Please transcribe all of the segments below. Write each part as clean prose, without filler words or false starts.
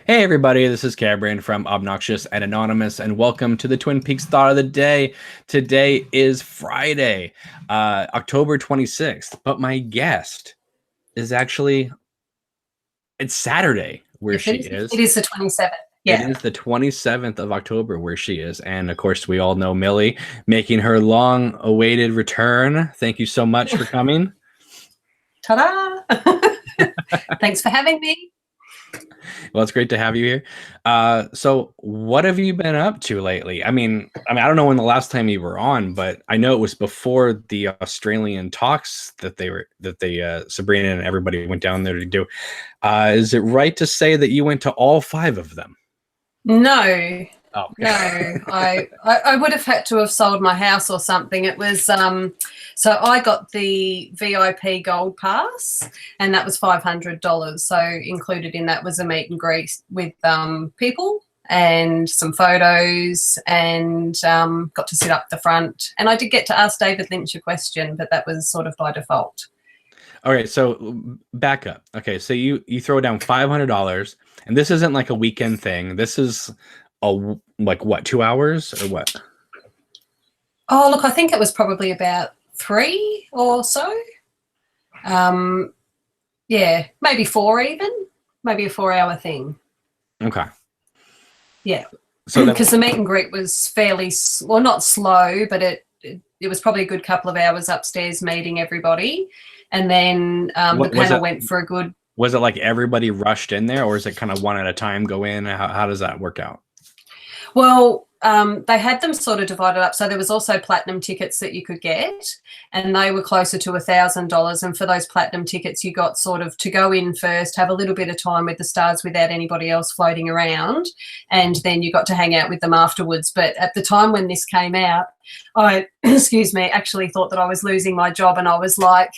Hey everybody, this is Cameron from Obnoxious and Anonymous, and welcome to the Twin Peaks Thought of the Day. Today is Friday, October 26th, but my guest is it's Saturday where Yes, she it is. is the 27th. It Yeah. is the 27th of October where she is, and of course we all know Millie making her long-awaited return. Thank you so much for coming. Ta-da! Thanks for having me. Well, it's great to have you here. So what have you been up to lately? I don't know when the last time you were on, but I know it was before the Australian talks that Sabrina and everybody went down there to do. Is it right to say that you went to all five of them? No, Oh, no. okay. I would have had to have sold my house or something. It was so I got the VIP gold pass, and that was $500. So included in that was a meet and greet with people and some photos, and got to sit up the front. And I did get to ask David Lynch a question, but that was sort of by default. All right, so back up. Okay, so you throw down $500, and this isn't like a weekend thing. This is like what, 2 hours or what? Oh, look, I think it was probably about 3 or so. Yeah, maybe 4 even. Maybe a 4-hour thing. Okay. Yeah, So then because the meet and greet was fairly, well, not slow, but it was probably a good couple of hours upstairs meeting everybody. And then the what was panel it? went for a good. Was it like everybody rushed in there, or is it kind of one at a time go in? How does that work out? Well, they had them sort of divided up. So there was also platinum tickets that you could get, and they were closer to $1,000. And for those platinum tickets, you got sort of to go in first, have a little bit of time with the stars without anybody else floating around, and then you got to hang out with them afterwards. But at the time when this came out, I, excuse me, actually thought that I was losing my job, and I was like,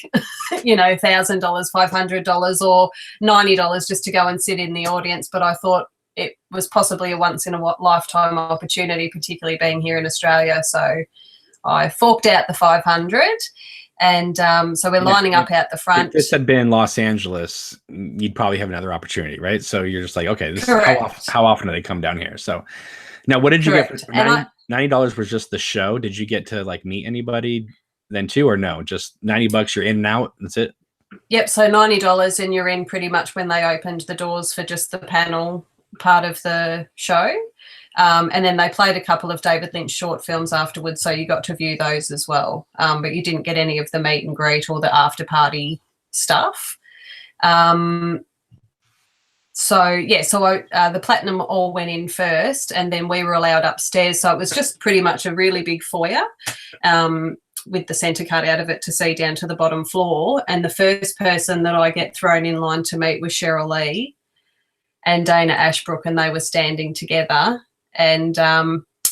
$1,000, $500, or $90 just to go and sit in the audience. But I thought it was possibly a once in a lifetime opportunity, particularly being here in Australia. So I forked out the 500, and so we're lining up out the front. If this had been Los Angeles, you'd probably have another opportunity, right? So you're just like, okay, this Correct. is how often do they come down here? So now, what did you get Correct. for And $90 was just the show? Did you get to like meet anybody then too, or no? Just $90, you're in and out. That's it. yep, so $90, and you're in pretty much when they opened the doors for just the panel part of the show. And then they played a couple of David Lynch short films afterwards, so you got to view those as well. But you didn't get any of the meet and greet or the after party stuff. The platinum all went in first, and then we were allowed upstairs. So it was just pretty much a really big foyer with the centre cut out of it to see down to the bottom floor. And the first person that I get thrown in line to meet was Cheryl Lee and Dana Ashbrook, and they were standing together. And I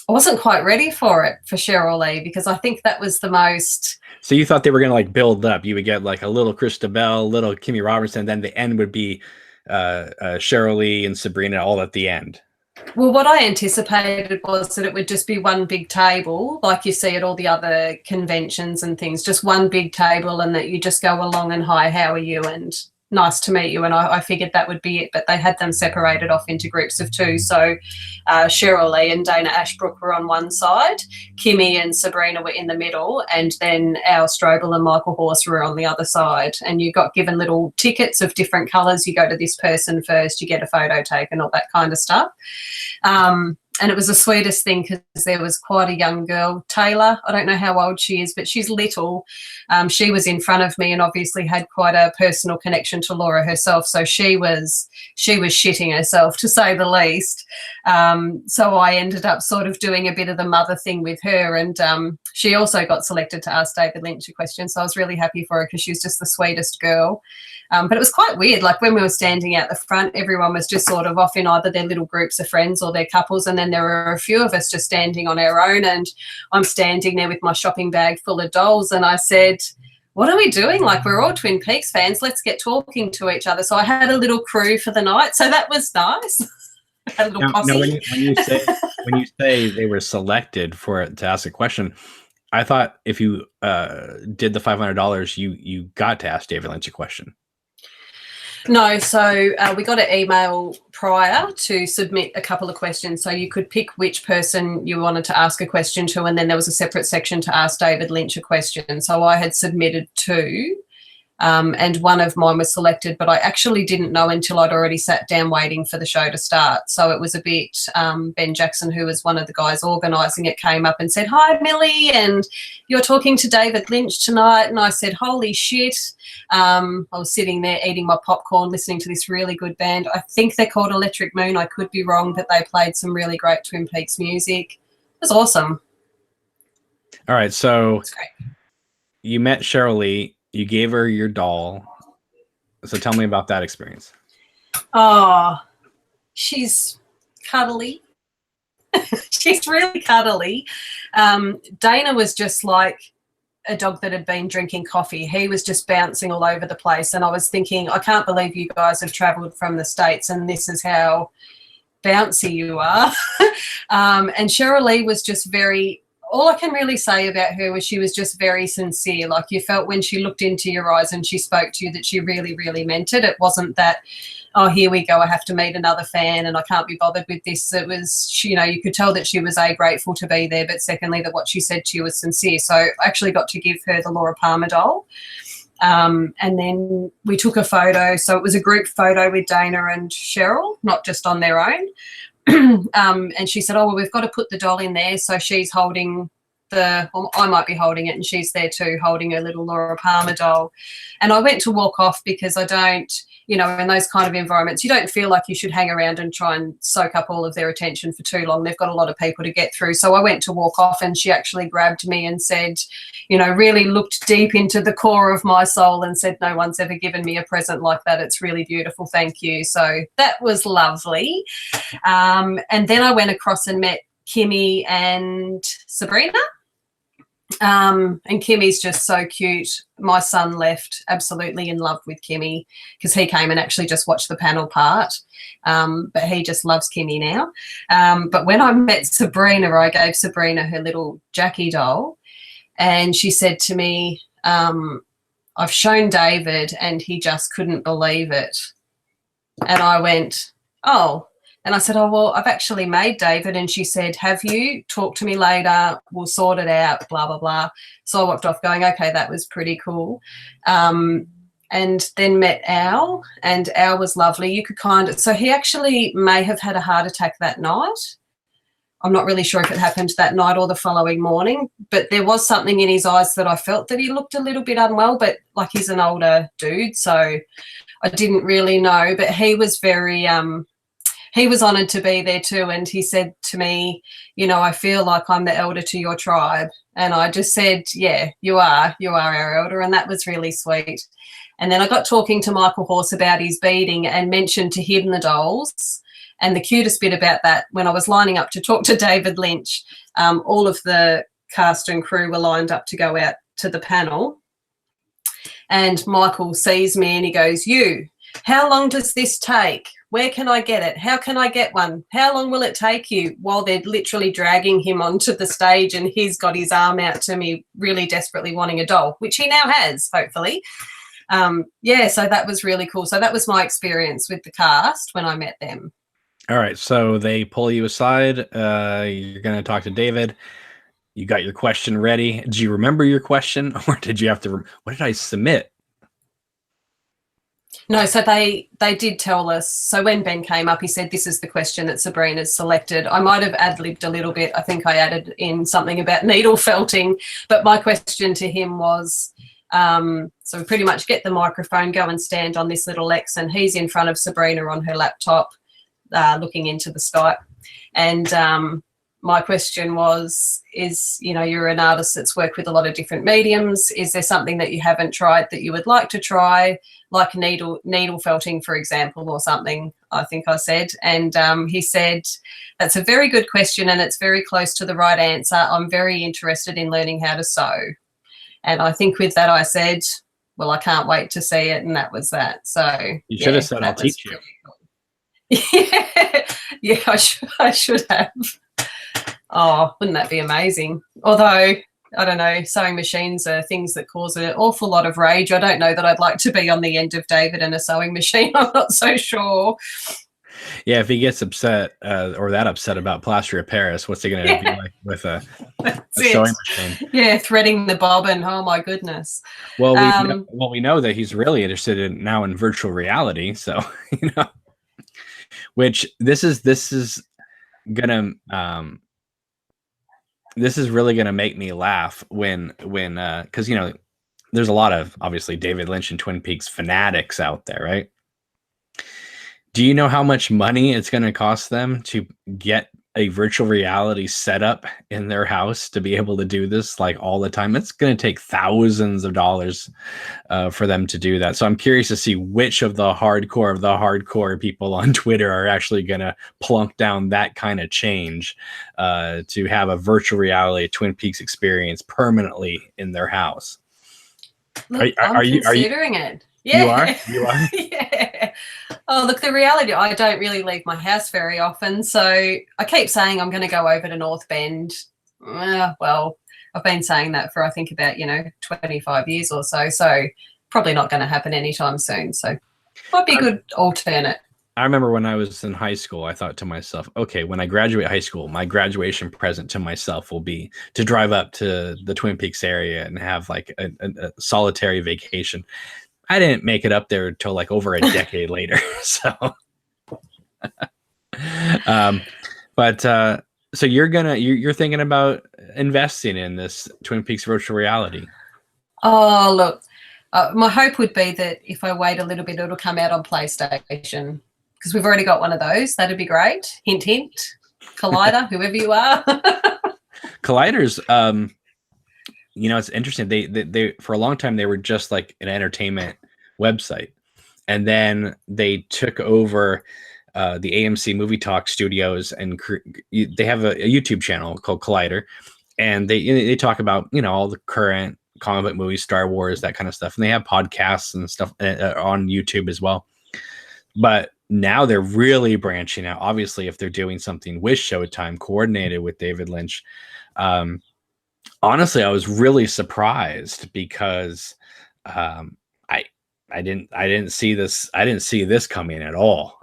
wasn't quite ready for Cheryl Lee, because I think that was the most. So you thought they were going to like build up. You would get like a little Christabel, little Kimmy Robertson, then the end would be Cheryl Lee and Sabrina all at the end. Well, what I anticipated was that it would just be one big table, like you see at all the other conventions and things, just one big table, and that you just go along and, hi, how are you? And nice to meet you. And I figured that would be it, but they had them separated off into groups of 2. So Cheryl Lee and Dana Ashbrook were on one side, Kimmy and Sabrina were in the middle, and then Al Strobel and Michael Horse were on the other side. And you got given little tickets of different colours. You go to this person first, you get a photo taken, all that kind of stuff. And it was the sweetest thing, because there was quite a young girl, Taylor. I don't know how old she is, but she's little. She was in front of me and obviously had quite a personal connection to Laura herself. So she was shitting herself, to say the least. So I ended up sort of doing a bit of the mother thing with her. And she also got selected to ask David Lynch a question. So I was really happy for her, because she was just the sweetest girl. But it was quite weird. Like when we were standing out the front, everyone was just sort of off in either their little groups of friends or their couples. And then there were a few of us just standing on our own. And I'm standing there with my shopping bag full of dolls. And I said, what are we doing? Like, we're all Twin Peaks fans. Let's get talking to each other. So I had a little crew for the night. So that was nice. A little posse. Now, when you say they were selected to ask a question, I thought if you did the $500, you got to ask David Lynch a question. No, so we got an email prior to submit a couple of questions. So you could pick which person you wanted to ask a question to, and then there was a separate section to ask David Lynch a question. So I had submitted two. And one of mine was selected, but I actually didn't know until I'd already sat down waiting for the show to start. So it was a bit, Ben Jackson, who was one of the guys organising it, came up and said, "Hi, Millie, and you're talking to David Lynch tonight." And I said, "Holy shit." I was sitting there eating my popcorn, listening to this really good band. I think they're called Electric Moon. I could be wrong, but they played some really great Twin Peaks music. It was awesome. All right, so It's great. you met Cheryl Lee. You gave her your doll. So tell me about that experience. Oh, she's cuddly. She's really cuddly. Dana was just like a dog that had been drinking coffee. He was just bouncing all over the place. And I was thinking, I can't believe you guys have travelled from the States and this is how bouncy you are. And Cheryl Lee was just all I can really say about her was she was just very sincere. Like you felt when she looked into your eyes and she spoke to you that she really, really meant it. It wasn't that, oh, here we go, I have to meet another fan and I can't be bothered with this. It was, you know, you could tell that she was grateful to be there, but secondly, that what she said to you was sincere. So I actually got to give her the Laura Palmer doll. And then we took a photo. So it was a group photo with Dana and Cheryl, not just on their own. And she said, "Oh, well, we've got to put the doll in there." So she's holding I might be holding it, and she's there too, holding her little Laura Palmer doll. And I went to walk off because I don't, you know, in those kind of environments, you don't feel like you should hang around and try and soak up all of their attention for too long. They've got a lot of people to get through. So I went to walk off and she actually grabbed me and said, you know, really looked deep into the core of my soul and said, "No one's ever given me a present like that. It's really beautiful. Thank you." So that was lovely. And then I went across and met Kimmy and Sabrina. And Kimmy's just so cute. My son left absolutely in love with Kimmy because he came and actually just watched the panel part. But he just loves Kimmy now. But when I met Sabrina, I gave Sabrina her little Jackie doll, and she said to me, "I've shown David and he just couldn't believe it." And I went, "Oh." And I said, "Oh, well, I've actually made David." And she said, "Have you? Talk to me later. We'll sort it out, blah, blah, blah." So I walked off going, okay, that was pretty cool. And then met Al, and Al was lovely. You could so he actually may have had a heart attack that night. I'm not really sure if it happened that night or the following morning, but there was something in his eyes that I felt that he looked a little bit unwell, but like he's an older dude, so I didn't really know. But he was very... he was honoured to be there too, and he said to me, "You know, I feel like I'm the elder to your tribe." And I just said, "Yeah, you are our elder," and that was really sweet. And then I got talking to Michael Horse about his beading and mentioned to him the dolls. And the cutest bit about that, when I was lining up to talk to David Lynch, all of the cast and crew were lined up to go out to the panel. And Michael sees me and he goes, "You, how long does this take? Where can I get it? How can I get one? How long will it take you?" While they're literally dragging him onto the stage and he's got his arm out to me, really desperately wanting a doll, which he now has, hopefully. Yeah, so that was really cool. So that was my experience with the cast when I met them. All right, so they pull you aside. You're going to talk to David. You got your question ready. Do you remember your question, or did you have to? What did I submit? No, so they did tell us. So when Ben came up, he said, "This is the question that Sabrina's selected." I might have ad-libbed a little bit. I think I added in something about needle felting, but my question to him was, so we pretty much get the microphone, go and stand on this little X, and he's in front of Sabrina on her laptop, looking into the Skype. And my question was, you know, you're an artist that's worked with a lot of different mediums. Is there something that you haven't tried that you would like to try, like needle felting, for example, or something, I think I said. And he said, "That's a very good question and it's very close to the right answer. I'm very interested in learning how to sew." And I think with that I said, "Well, I can't wait to see it." And that was that. So you should have said, "I'll teach you." Cool. Yeah, I should have. Oh, wouldn't that be amazing? Although I don't know, sewing machines are things that cause an awful lot of rage. I don't know that I'd like to be on the end of David and a sewing machine. I'm not so sure. Yeah, if he gets upset or that upset about plaster of Paris, what's he going to be like with a sewing machine? Yeah, threading the bobbin. Oh my goodness. Well, we know that he's really interested in virtual reality. So which this is gonna this is really gonna make me laugh when because there's a lot of obviously David Lynch and Twin Peaks fanatics out there, right? Do you know how much money it's going to cost them to get a virtual reality setup in their house to be able to do this like all the time? It's going to take thousands of dollars for them to do that. So I'm curious to see which of the hardcore people on Twitter are actually going to plunk down that kind of change to have a virtual reality Twin Peaks experience permanently in their house. Look, I'm considering it. Yeah. You are? Yeah. Oh, look, the reality, I don't really leave my house very often. So I keep saying I'm going to go over to North Bend. Well, I've been saying that for, I think, about, 25 years or so. So probably not going to happen anytime soon. So might be a good alternate. I remember when I was in high school, I thought to myself, okay, when I graduate high school, my graduation present to myself will be to drive up to the Twin Peaks area and have like a solitary vacation. I didn't make it up there until like over a decade later. So, so you're thinking about investing in this Twin Peaks virtual reality. Oh, look, my hope would be that if I wait a little bit, it'll come out on PlayStation because we've already got one of those. That'd be great. Hint, hint. Collider, whoever you are. Colliders, it's interesting. They for a long time they were just like an entertainment website, and then they took over the AMC Movie Talk studios, and they have a YouTube channel called Collider, and they talk about all the current comic book movies, Star Wars, that kind of stuff, and they have podcasts and stuff on YouTube as well. But now they're really branching out. Obviously, if they're doing something with Showtime, coordinated with David Lynch. Honestly, I was really surprised because I didn't see this. I didn't see this coming at all.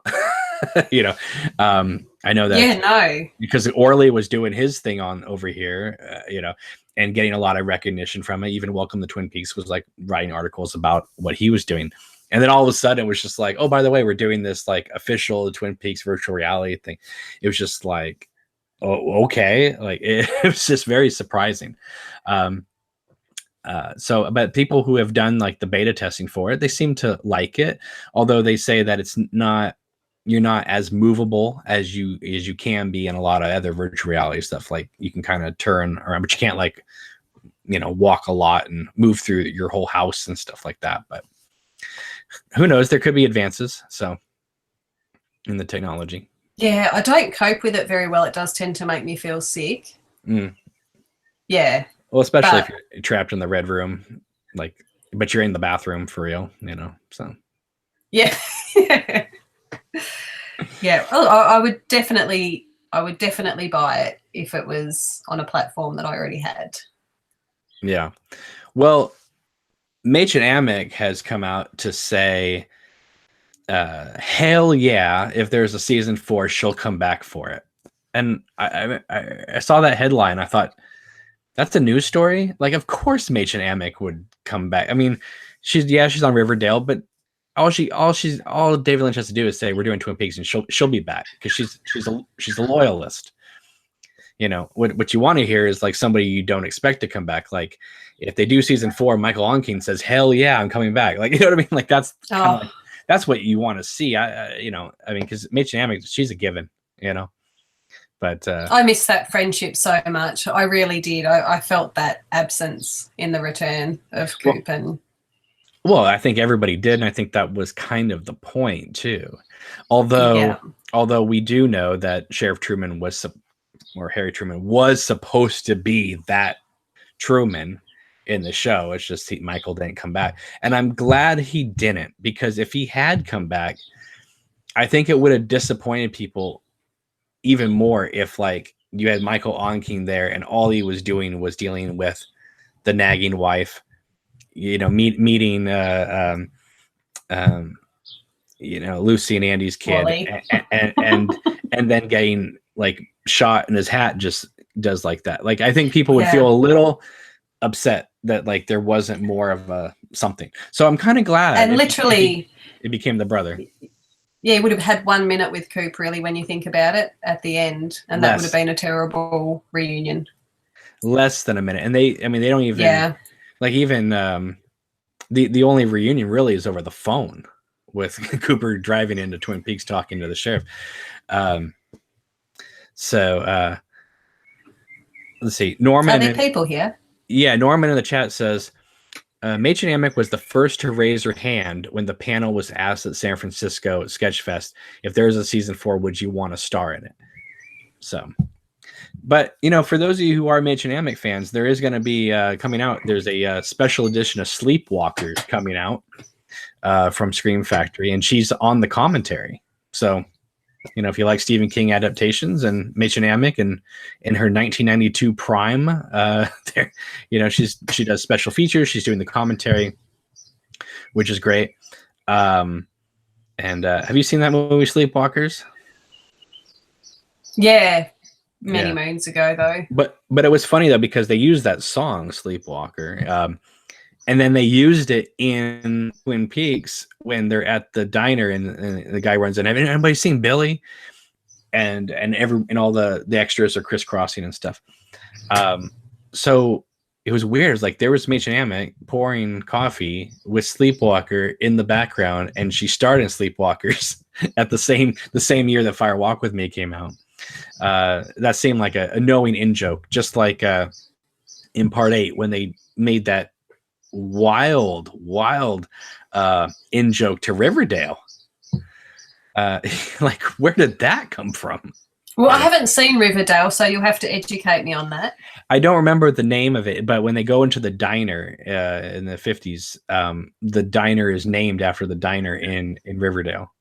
I know that because Orley was doing his thing on over here, and getting a lot of recognition from it. Even Welcome to Twin Peaks was like writing articles about what he was doing. And then all of a sudden it was just like, oh, by the way, we're doing this like official Twin Peaks virtual reality thing. It was just like, oh, okay. Like it was just very surprising. But people who have done like the beta testing for it, they seem to like it. Although they say that you're not as movable as you can be in a lot of other virtual reality stuff. Like you can kind of turn around, but you can't like, walk a lot and move through your whole house and stuff like that. But who knows? There could be advances. So in the technology. Yeah, I don't cope with it very well. It does tend to make me feel sick. Yeah. Well, especially if you're trapped in the red room, but you're in the bathroom for real, so. Yeah. Yeah. Well, I would definitely buy it if it was on a platform that I already had. Yeah. Well, Machen Amick has come out to say, hell yeah, if there's a season 4, she'll come back for it. And I saw that headline. I thought, that's a news story. Like, of course, Machen Amick would come back. I mean, she's on Riverdale, but all David Lynch has to do is say we're doing Twin Peaks, and she'll be back because she's a loyalist. What you want to hear is like somebody you don't expect to come back. Like if they do season 4, Michael Onking says, "Hell yeah, I'm coming back." Like, you know what I mean? Like that's that's what you want to see. Because Machen Amick, she's a given. But I miss that friendship so much. I really did. I felt that absence in the return of Coop Well, I think everybody did, and I think that was kind of the point too. Although we do know that Sheriff Truman Harry Truman was supposed to be that Truman in the show. It's just Michael didn't come back, and I'm glad he didn't, because if he had come back, I think it would have disappointed people even more if like you had Michael Onking there and all he was doing was dealing with the nagging wife, meeting Lucy and Andy's kid, and then getting like shot and his hat just does like that. Like, I think people would feel a little upset that like there wasn't more of a something. So I'm kind of glad. And literally it became the brother. Yeah, he would have had 1 minute with Coop, really, when you think about it, at the end, and that would have been a terrible reunion. Less than a minute, and they don't even like even the only reunion really is over the phone with Cooper driving into Twin Peaks talking to the sheriff. So let's see. Norman. Are there people here? Yeah, Norman in the chat says, Machen Amick was the first to raise her hand when the panel was asked at San Francisco Sketchfest, if there is a season 4, would you want to star in it? So, but for those of you who are Machen Amick fans, there is going to be coming out. There's a special edition of Sleepwalkers coming out from Scream Factory, and she's on the commentary. So, if you like Stephen King adaptations and Machen Amick and in her 1992 prime, there, she does special features. She's doing the commentary, which is great. And have you seen that movie Sleepwalkers? Yeah, many moons ago though. But it was funny though, because they used that song Sleepwalker, and then they used it in Twin Peaks when they're at the diner and the guy runs in. Have anybody seen Billy? And all the extras are crisscrossing and stuff. So it was weird. It was like there was Machen Amick pouring coffee with Sleepwalker in the background, and she starred in Sleepwalkers at the same year that Fire Walk with Me came out. That seemed like a knowing in joke, just like in Part 8 when they made that wild in joke to Riverdale. Like, where did that come from? Well, I haven't seen Riverdale, so you'll have to educate me on that. I don't remember the name of it, but when they go into the diner in the 50s, the diner is named after the diner in Riverdale,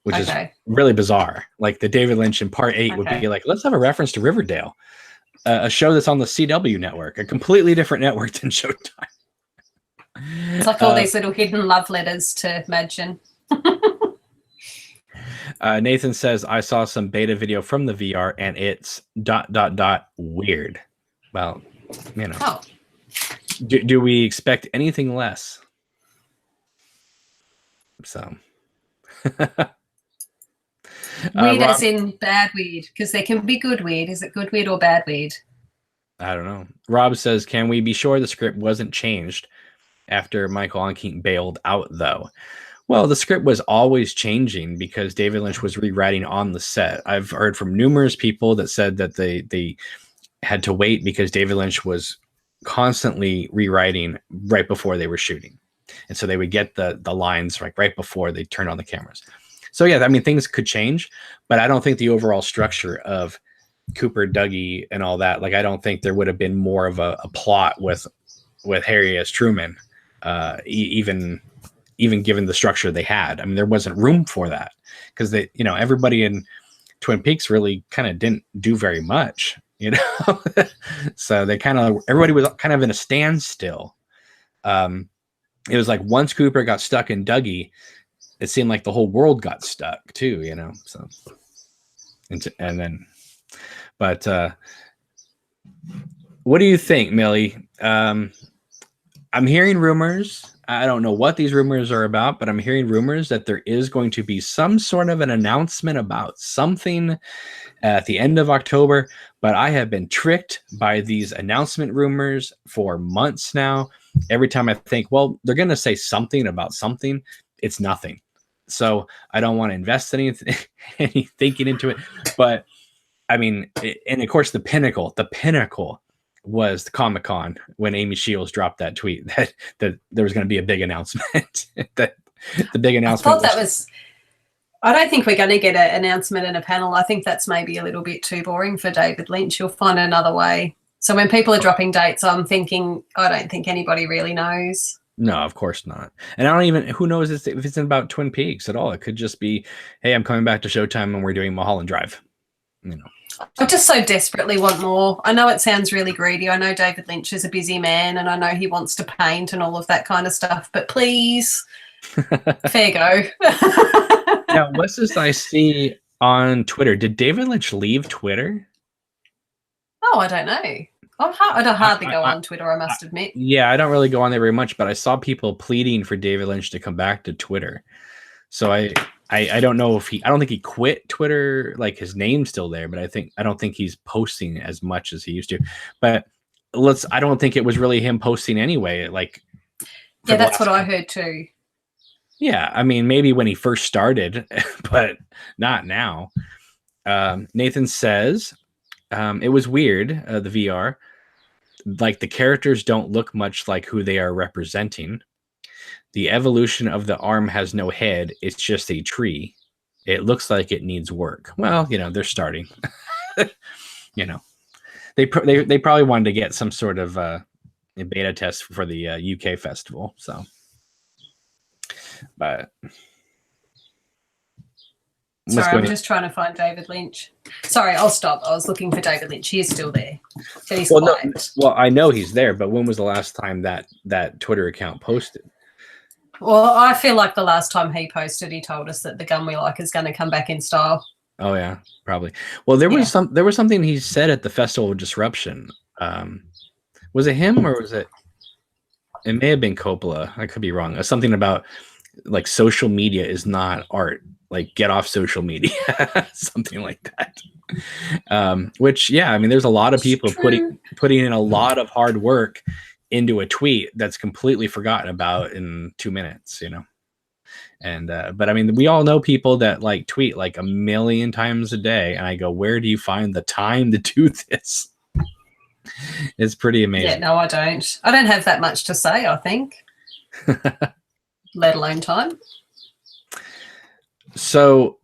which is really bizarre. Like the David Lynch in Part 8 would be like, let's have a reference to Riverdale, a show that's on the CW network, a completely different network than Showtime. It's like all these little hidden love letters to Machen. Nathan says, I saw some beta video from the VR and it's ... weird. Well, do we expect anything less? So weird as in bad weird, because there can be good weird. Is it good weird or bad weird? I don't know. Rob says, can we be sure the script wasn't changed after Michael Onkeat bailed out, though? Well, the script was always changing because David Lynch was rewriting on the set. I've heard from numerous people that said that they had to wait because David Lynch was constantly rewriting right before they were shooting. And so they would get the lines right before they turned on the cameras. So yeah, I mean, things could change, but I don't think the overall structure of Cooper, Dougie, and all that, like, I don't think there would have been more of a plot with Harry as Truman, even given the structure they had. I mean, there wasn't room for that because everybody in Twin Peaks really kind of didn't do very much, so everybody was kind of in a standstill. It was like once Cooper got stuck in Dougie, it seemed like the whole world got stuck too, so, but what do you think, Millie? I'm hearing rumors. I don't know what these rumors are about, but I'm hearing rumors that there is going to be some sort of an announcement about something at the end of October, but I have been tricked by these announcement rumors for months now. Every time I think, well, they're going to say something about something, it's nothing. So I don't want to invest any thinking into it. But I mean, and of course, the pinnacle was the Comic-Con when Amy Shields dropped that tweet that there was going to be a big announcement. That the big announcement. I don't think we're going to get an announcement and a panel. I think that's maybe a little bit too boring for David Lynch. You'll find another way. So when people are dropping dates, I'm thinking, I don't think anybody really knows. No, of course not. And I don't even, who knows if it's about Twin Peaks at all. It could just be, hey, I'm coming back to Showtime and we're doing Mulholland Drive. I just so desperately want more. I know it sounds really greedy. I know David Lynch is a busy man and I know he wants to paint and all of that kind of stuff, but please, fair go. Now, what's this I see on Twitter? Did David Lynch leave Twitter? Oh, I don't know. I don't hardly go on Twitter, I must admit. Yeah, I don't really go on there very much, but I saw people pleading for David Lynch to come back to Twitter. So I don't know if I don't think he quit Twitter, like his name's still there, but I don't think he's posting as much as he used to. But I don't think it was really him posting anyway. Like, yeah, that's what I heard too. Yeah, I mean, maybe when he first started, but not now. Nathan says it was weird, the VR. Like, the characters don't look much like who they are representing. The evolution of the arm has no head. It's just a tree. It looks like it needs work. Well, they're starting. They probably wanted to get some sort of beta test for the UK festival. So, but sorry, I'm just trying to find David Lynch. Sorry, I'll stop. I was looking for David Lynch. He is still there. But he's quiet. Well, I know he's there, but when was the last time that Twitter account posted? Well, I feel like the last time he posted, he told us that the gun we like is going to come back in style. Oh yeah, probably. Well, there was something he said at the Festival of Disruption. Was it him or was it? It may have been Coppola. I could be wrong. Something about like social media is not art. Like, get off social media, something like that. Which, yeah, I mean, there's a lot of people putting in a lot of hard work into a tweet that's completely forgotten about in 2 minutes, And but I mean, we all know people that like tweet like 1 million times a day, and I go, where do you find the time to do this? It's pretty amazing. Yeah, no, I don't. I don't have that much to say, I think. Let alone time. So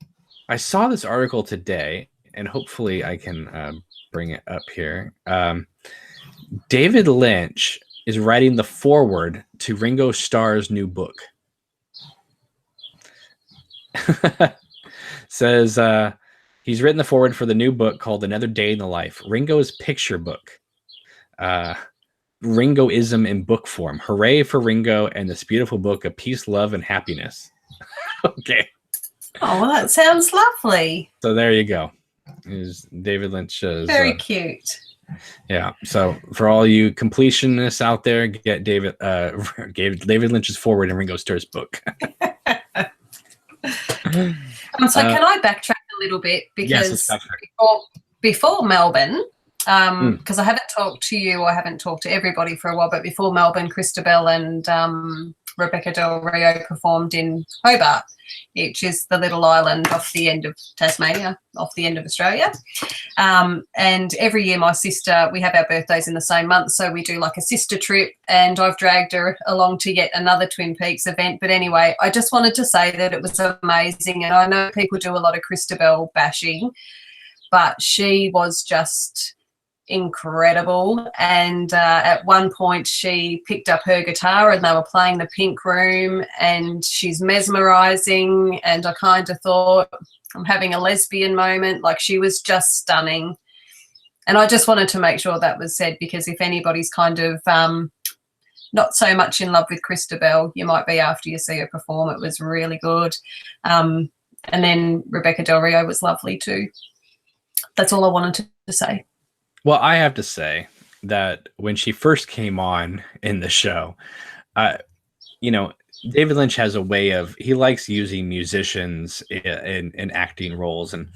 I saw this article today, and hopefully I can bring it up here. David Lynch is writing the foreword to Ringo Starr's new book. Says he's written the foreword for the new book called Another Day in the Life, Ringo's picture book. Ringoism in book form. Hooray for Ringo and this beautiful book of peace, love, and happiness. Okay. Oh, well, that sounds lovely. So there you go. Is David Lynch's very cute. Yeah. So for all you completionists out there, get David Lynch's forward in Ringo Starr's book. So can I backtrack a little bit, because yes, before Melbourne, because I haven't talked to you, I haven't talked to everybody for a while, but before Melbourne, Christabel and Rebecca Del Rio performed in Hobart, which is the little island off the end of Tasmania, off the end of Australia. And every year my sister, we have our birthdays in the same month, so we do like a sister trip, and I've dragged her along to yet another Twin Peaks event. But anyway, I just wanted to say that it was amazing, and I know people do a lot of Christabel bashing, but she was just incredible. And at one point she picked up her guitar and they were playing the Pink Room, and she's mesmerizing, and I kind of thought, I'm having a lesbian moment. Like, she was just stunning. And I just wanted to make sure that was said, because if anybody's kind of not so much in love with Christabel, you might be after you see her perform. It was really good. And then Rebecca Del Rio was lovely too. That's all I wanted to say. Well, I have to say that when she first came on in the show, David Lynch has a way of, he likes using musicians in acting roles, and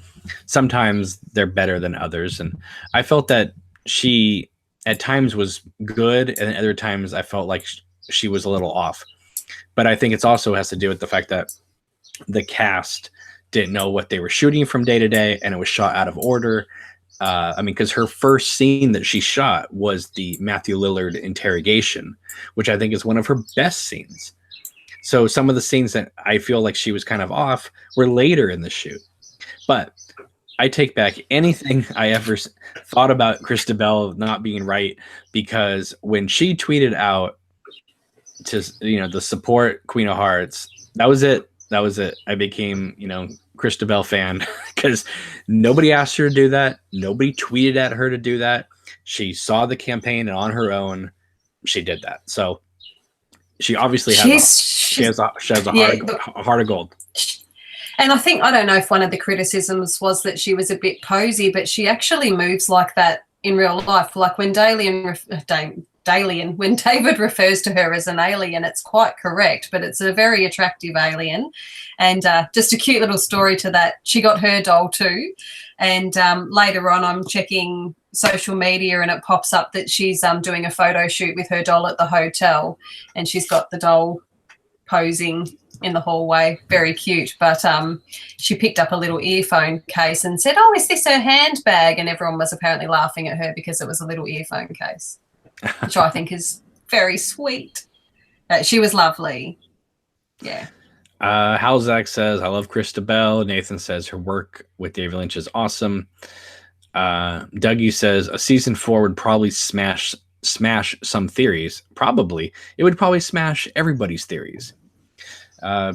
sometimes they're better than others. And I felt that she at times was good, and other times I felt like she was a little off. But I think it also has to do with the fact that the cast didn't know what they were shooting from day to day, and it was shot out of order. Because her first scene that she shot was the Matthew Lillard interrogation, which I think is one of her best scenes. So some of the scenes that I feel like she was kind of off were later in the shoot. But I take back anything I ever thought about Christabel not being right, because when she tweeted out to, the support Queen of Hearts, that was it. that was it. I became, Christabel fan because nobody asked her to do that. Nobody tweeted at her to do that. She saw the campaign and on her own, she did that. So she obviously has a heart of gold. And I don't know if one of the criticisms was that she was a bit posy, but she actually moves like that in real life. Like when when David refers to her as an alien, it's quite correct, but it's a very attractive alien. And just a cute little story to that, she got her doll too. And later on, I'm checking social media and it pops up that she's doing a photo shoot with her doll at the hotel, and she's got the doll posing in the hallway. Very cute. But she picked up a little earphone case and said, "Oh, is this her handbag?" And everyone was apparently laughing at her because it was a little earphone case, which I think is very sweet. She was lovely. Yeah. Halzak says, "I love Christabel." Nathan says her work with David Lynch is awesome. Dougie says a season 4 would probably smash some theories. Probably. It would probably smash everybody's theories.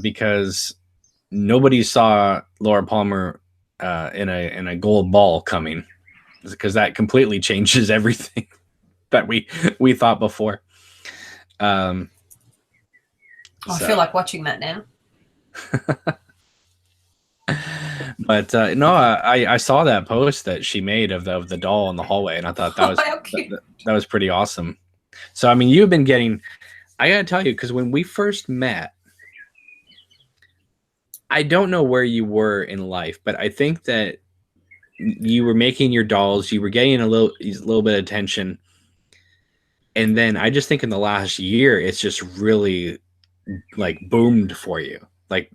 Because nobody saw Laura Palmer in a gold ball coming, because that completely changes everything that we thought before. I feel like watching that now. But no, I saw that post that she made of the doll in the hallway, and I thought that was pretty awesome. So I mean, you've been getting. I gotta tell you, because when we first met, I don't know where you were in life, but I think that you were making your dolls, you were getting a little bit of attention, and then I just think in the last year it's just really like boomed for you. Like,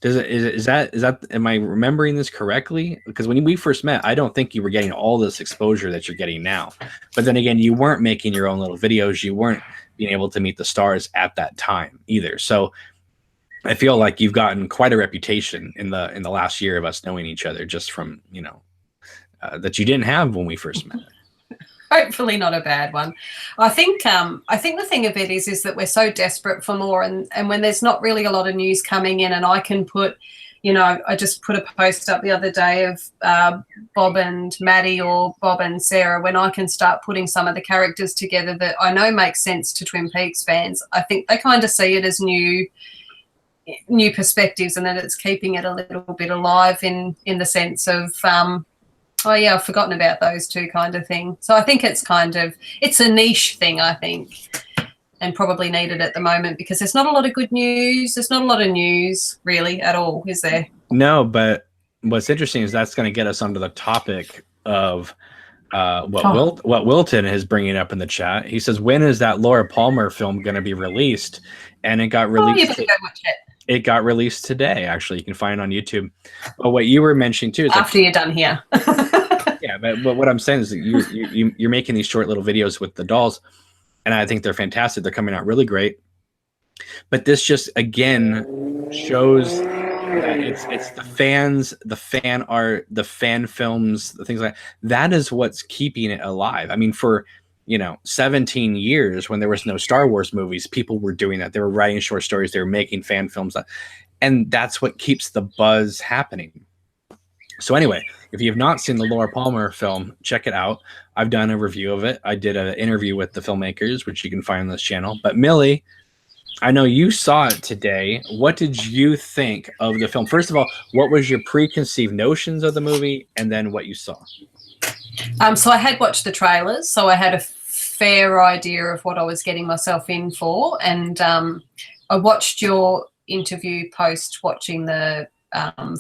is that am I remembering this correctly? Because when we first met, I don't think you were getting all this exposure that you're getting now. But then again, you weren't making your own little videos, you weren't being able to meet the stars at that time either. So I feel like you've gotten quite a reputation in the last year of us knowing each other, just from that you didn't have when we first met. Hopefully not a bad one. I think the thing of it is that we're so desperate for more, and when there's not really a lot of news coming in, and I can put, I just put a post up the other day of Bob and Maddie or Bob and Sarah, when I can start putting some of the characters together that I know make sense to Twin Peaks fans. I think they kind of see it as new perspectives, and that it's keeping it a little bit alive in the sense of oh yeah, I've forgotten about those two kind of thing. So I think it's a niche thing, I think, and probably needed at the moment, because there's not a lot of good news. There's not a lot of news really at all, is there? No, but what's interesting is that's going to get us onto the topic of what Wilton is bringing up in the chat. He says, when is that Laura Palmer film going to be released? And it got released. You better go watch it. It got released today, actually. You can find it on YouTube. But what you were mentioning too is after you're done here. Yeah, but what I'm saying is that you're making these short little videos with the dolls, and I think they're fantastic. They're coming out really great. But this just again shows that it's the fans, the fan art, the fan films, the things like that. That is what's keeping it alive. I mean, for 17 years, when there was no Star Wars movies, people were doing that. They were writing short stories. They were making fan films. And that's what keeps the buzz happening. So anyway, if you have not seen the Laura Palmer film, check it out. I've done a review of it. I did an interview with the filmmakers, which you can find on this channel. But Millie, I know you saw it today. What did you think of the film? First of all, what was your preconceived notions of the movie, and then what you saw? So I had watched the trailers, so I had a fair idea of what I was getting myself in for, and I watched your interview post watching the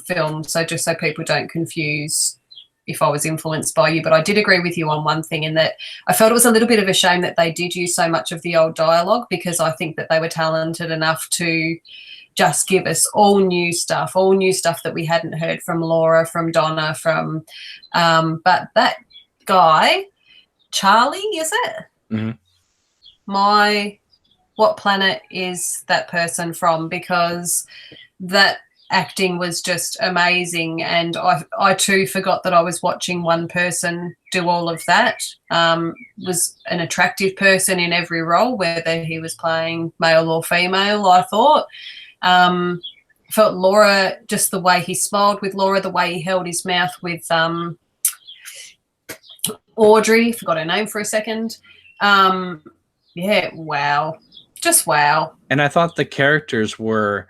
film, so just so people don't confuse if I was influenced by you. But I did agree with you on one thing, in that I felt it was a little bit of a shame that they did use so much of the old dialogue, because I think that they were talented enough to just give us all new stuff that we hadn't heard from Laura, from Donna, from but that guy, Charlie, is it? Mm-hmm. What planet is that person from? Because that acting was just amazing, and I too forgot that I was watching one person do all of that. Was an attractive person in every role, whether he was playing male or female, I thought. I felt Laura, just the way he smiled with Laura, the way he held his mouth with Audrey, forgot her name for a second. Yeah, wow. Just wow. And I thought the characters were,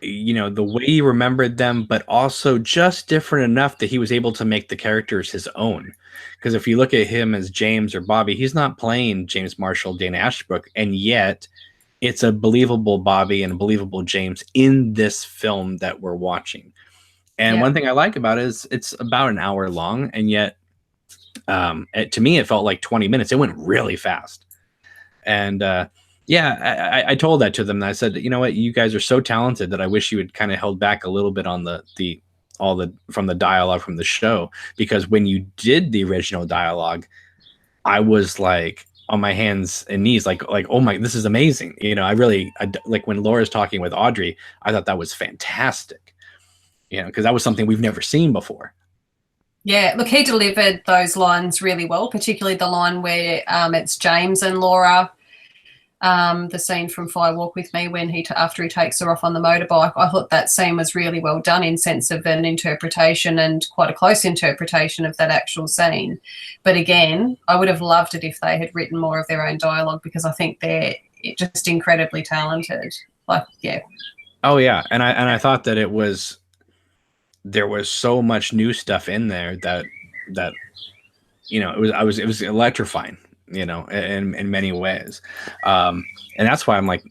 the way he remembered them, but also just different enough that he was able to make the characters his own. Because if you look at him as James or Bobby, he's not playing James Marshall, Dana Ashbrook, and yet it's a believable Bobby and a believable James in this film that we're watching. And one thing I like about it is it's about an hour long, and yet to me it felt like 20 minutes. It went really fast. And I told that to them. And I said, you know what, you guys are so talented that I wish you had kind of held back a little bit on from the dialogue from the show, because when you did the original dialogue, I was like on my hands and knees, like, oh my, this is amazing. I like when Laura's talking with Audrey, I thought that was fantastic, because that was something we've never seen before. Yeah, look, he delivered those lines really well, particularly the line where it's James and Laura, the scene from Fire Walk With Me when after he takes her off on the motorbike. I thought that scene was really well done in sense of an interpretation, and quite a close interpretation of that actual scene. But again, I would have loved it if they had written more of their own dialogue, because I think they're just incredibly talented. Like, yeah. Oh yeah, and I thought that there was so much new stuff in there that it was electrifying, in many ways. And that's why I'm like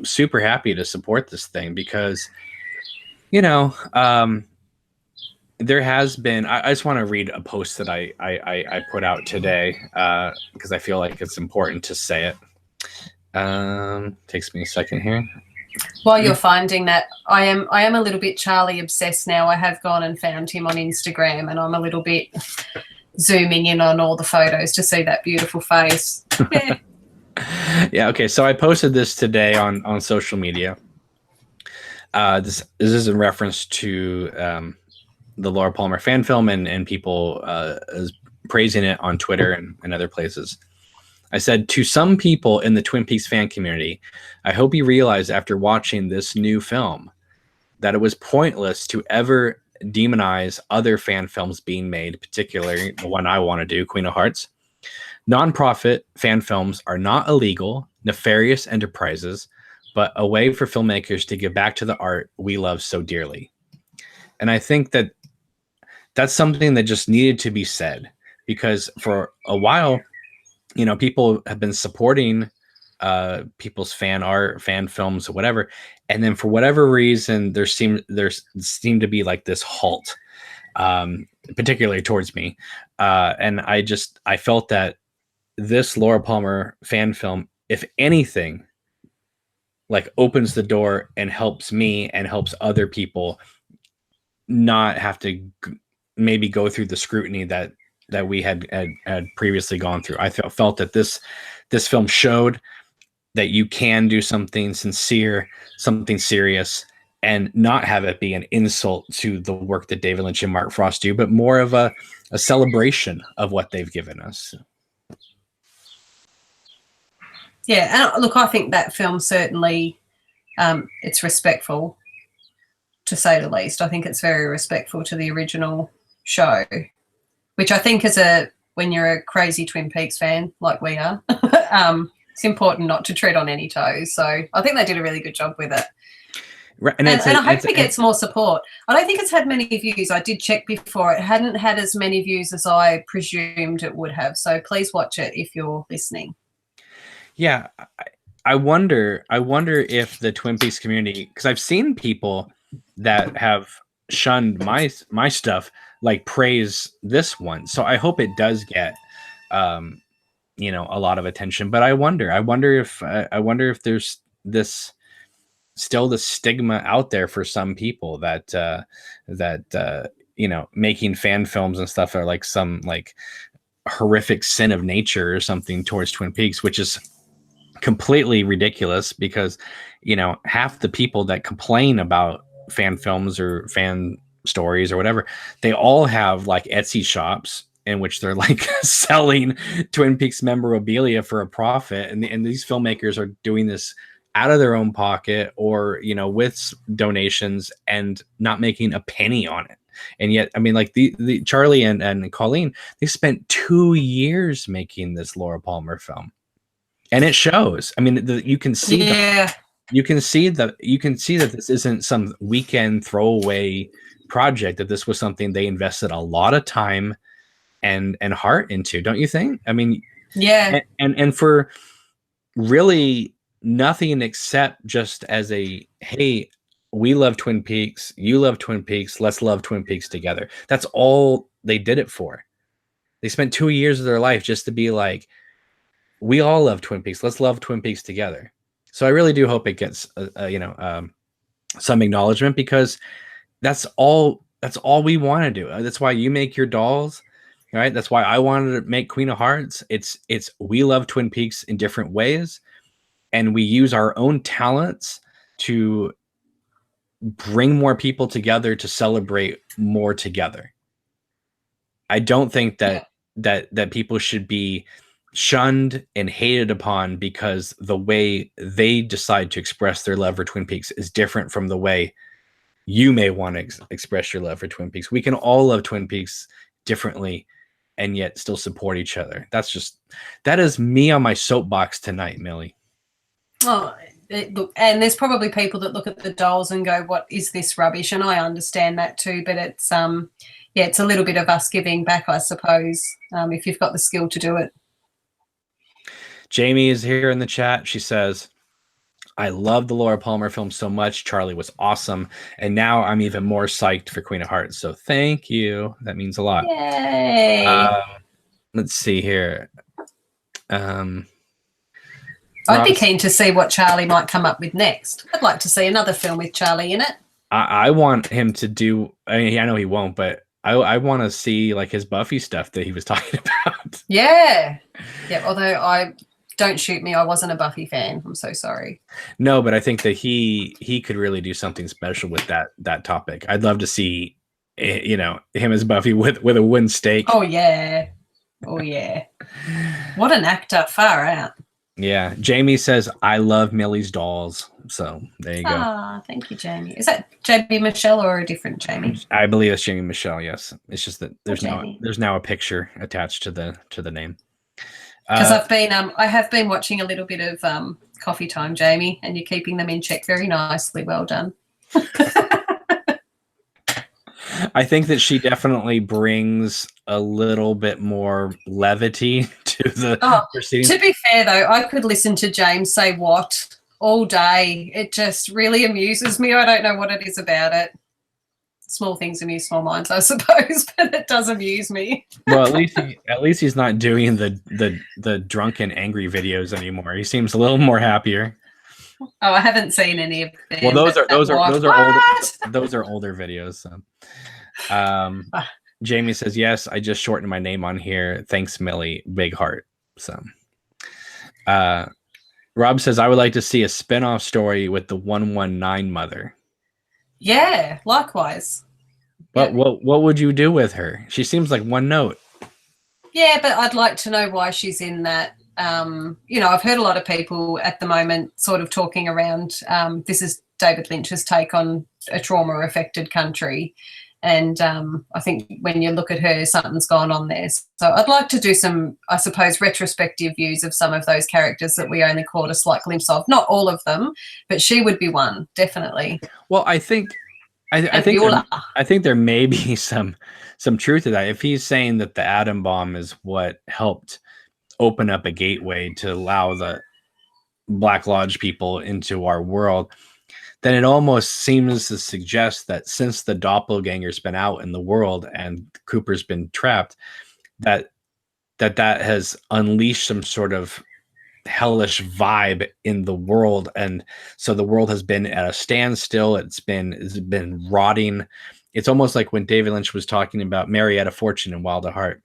super happy to support this thing, because there has been, I just want to read a post that I put out today, because I feel like it's important to say it. Takes me a second here. While you're finding that, I am a little bit Charlie obsessed now. I have gone and found him on Instagram, and I'm a little bit zooming in on all the photos to see that beautiful face. Yeah. Yeah. Okay. So I posted this today on social media. This is in reference to the Laura Palmer fan film, and people is praising it on Twitter and other places. I said, to some people in the Twin Peaks fan community, I hope you realize after watching this new film that it was pointless to ever demonize other fan films being made, particularly the one I want to do, Queen of Hearts. Nonprofit fan films are not illegal, nefarious enterprises, but a way for filmmakers to give back to the art we love so dearly. And I think that that's something that just needed to be said, because for a while, people have been supporting people's fan art, fan films, or whatever, and then for whatever reason, there seemed to be like this halt, particularly towards me, and I felt that this Laura Palmer fan film, if anything, like opens the door and helps me and helps other people not have to maybe go through the scrutiny that we had previously gone through. I felt that this film showed that you can do something sincere, something serious, and not have it be an insult to the work that David Lynch and Mark Frost do, but more of a celebration of what they've given us. Yeah, and look, I think that film certainly, it's respectful, to say the least. I think it's very respectful to the original show, which I think when you're a crazy Twin Peaks fan like we are, it's important not to tread on any toes. So I think they did a really good job with it. Right. And I hope it gets more support. I don't think it's had many views. I did check before. It hadn't had as many views as I presumed it would have. So please watch it if you're listening. Yeah. I wonder if the Twin Peaks community, because I've seen people that have shunned my stuff, like praise this one. So I hope it does get, a lot of attention. But I wonder if there's this still the stigma out there for some people that making fan films and stuff are like some like horrific sin of nature or something towards Twin Peaks, which is completely ridiculous, because half the people that complain about fan films or fan stories or whatever, they all have like Etsy shops in which they're like selling Twin Peaks memorabilia for a profit, and these filmmakers are doing this out of their own pocket or, you know, with donations and not making a penny on it. And yet, I mean, like the Charlie and Colleen, they spent 2 years making this Laura Palmer film, and it shows. I mean, you can see you can see that this isn't some weekend throwaway project, that this was something they invested a lot of time and heart into, don't you think? I mean, yeah, and for really nothing except just as a, hey, we love Twin Peaks, you love Twin Peaks, let's love Twin Peaks together. That's all they did it for. They spent 2 years of their life just to be like, we all love Twin Peaks, let's love Twin Peaks together. So I really do hope it gets some acknowledgement, because that's all we want to do. That's why you make your dolls, right? That's why I wanted to make Queen of Hearts. It's we love Twin Peaks in different ways, and we use our own talents to bring more people together to celebrate more together. I don't think that people should be shunned and hated upon because the way they decide to express their love for Twin Peaks is different from the way you may want to express your love for Twin Peaks. We can all love Twin Peaks differently and yet still support each other. That is me on my soapbox tonight, Millie. Oh, look, and there's probably people that look at the dolls and go, what is this rubbish? And I understand that too, but it's it's a little bit of us giving back, I suppose, if you've got the skill to do it. Jamie is here in the chat. She says, I love the Laura Palmer film so much. Charlie was awesome. And now I'm even more psyched for Queen of Hearts. So thank you. That means a lot. Yay. Let's see here. I'd be keen to see what Charlie might come up with next. I'd like to see another film with Charlie in it. I want him to do, I mean, I know he won't, but I want to see like his Buffy stuff that he was talking about. Yeah. Although don't shoot me, I wasn't a Buffy fan. I'm so sorry. No, but I think that he could really do something special with that topic. I'd love to see, him as Buffy with a wooden stake. Oh yeah. What an actor, far out. Yeah. Jamie says, I love Millie's dolls. So there you go. Ah, thank you, Jamie. Is that Jamie Michelle or a different Jamie? I believe it's Jamie Michelle, yes. It's just that there's now a picture attached to the name. Because I have been watching a little bit of Coffee Time, Jamie, and you're keeping them in check very nicely. Well done. I think that she definitely brings a little bit more levity to the proceedings. To be fair, though, I could listen to James say what all day. It just really amuses me. I don't know what it is about it. Small things amuse small minds, I suppose, but it does amuse me. Well, at least he's not doing the drunken, angry videos anymore. He seems a little more happier. Oh, I haven't seen any of them. Well, those are older videos. So. Jamie says, yes, I just shortened my name on here. Thanks, Millie. Big heart. So Rob says, I would like to see a spin-off story with the 119 mother. Yeah, likewise. But what would you do with her? She seems like one note. Yeah, but I'd like to know why she's in that. I've heard a lot of people at the moment sort of talking around this is David Lynch's take on a trauma-affected country. And I think when you look at her, something's gone on there. So I'd like to do some, I suppose, retrospective views of some of those characters that we only caught a slight glimpse of. Not all of them, but she would be one, definitely. Well, I think there may be some truth to that. If he's saying that the atom bomb is what helped open up a gateway to allow the Black Lodge people into our world, then it almost seems to suggest that since the doppelganger's been out in the world and Cooper's been trapped, that has unleashed some sort of hellish vibe in the world. And so the world has been at a standstill. It's been rotting. It's almost like when David Lynch was talking about Marietta Fortune in Wild at Heart,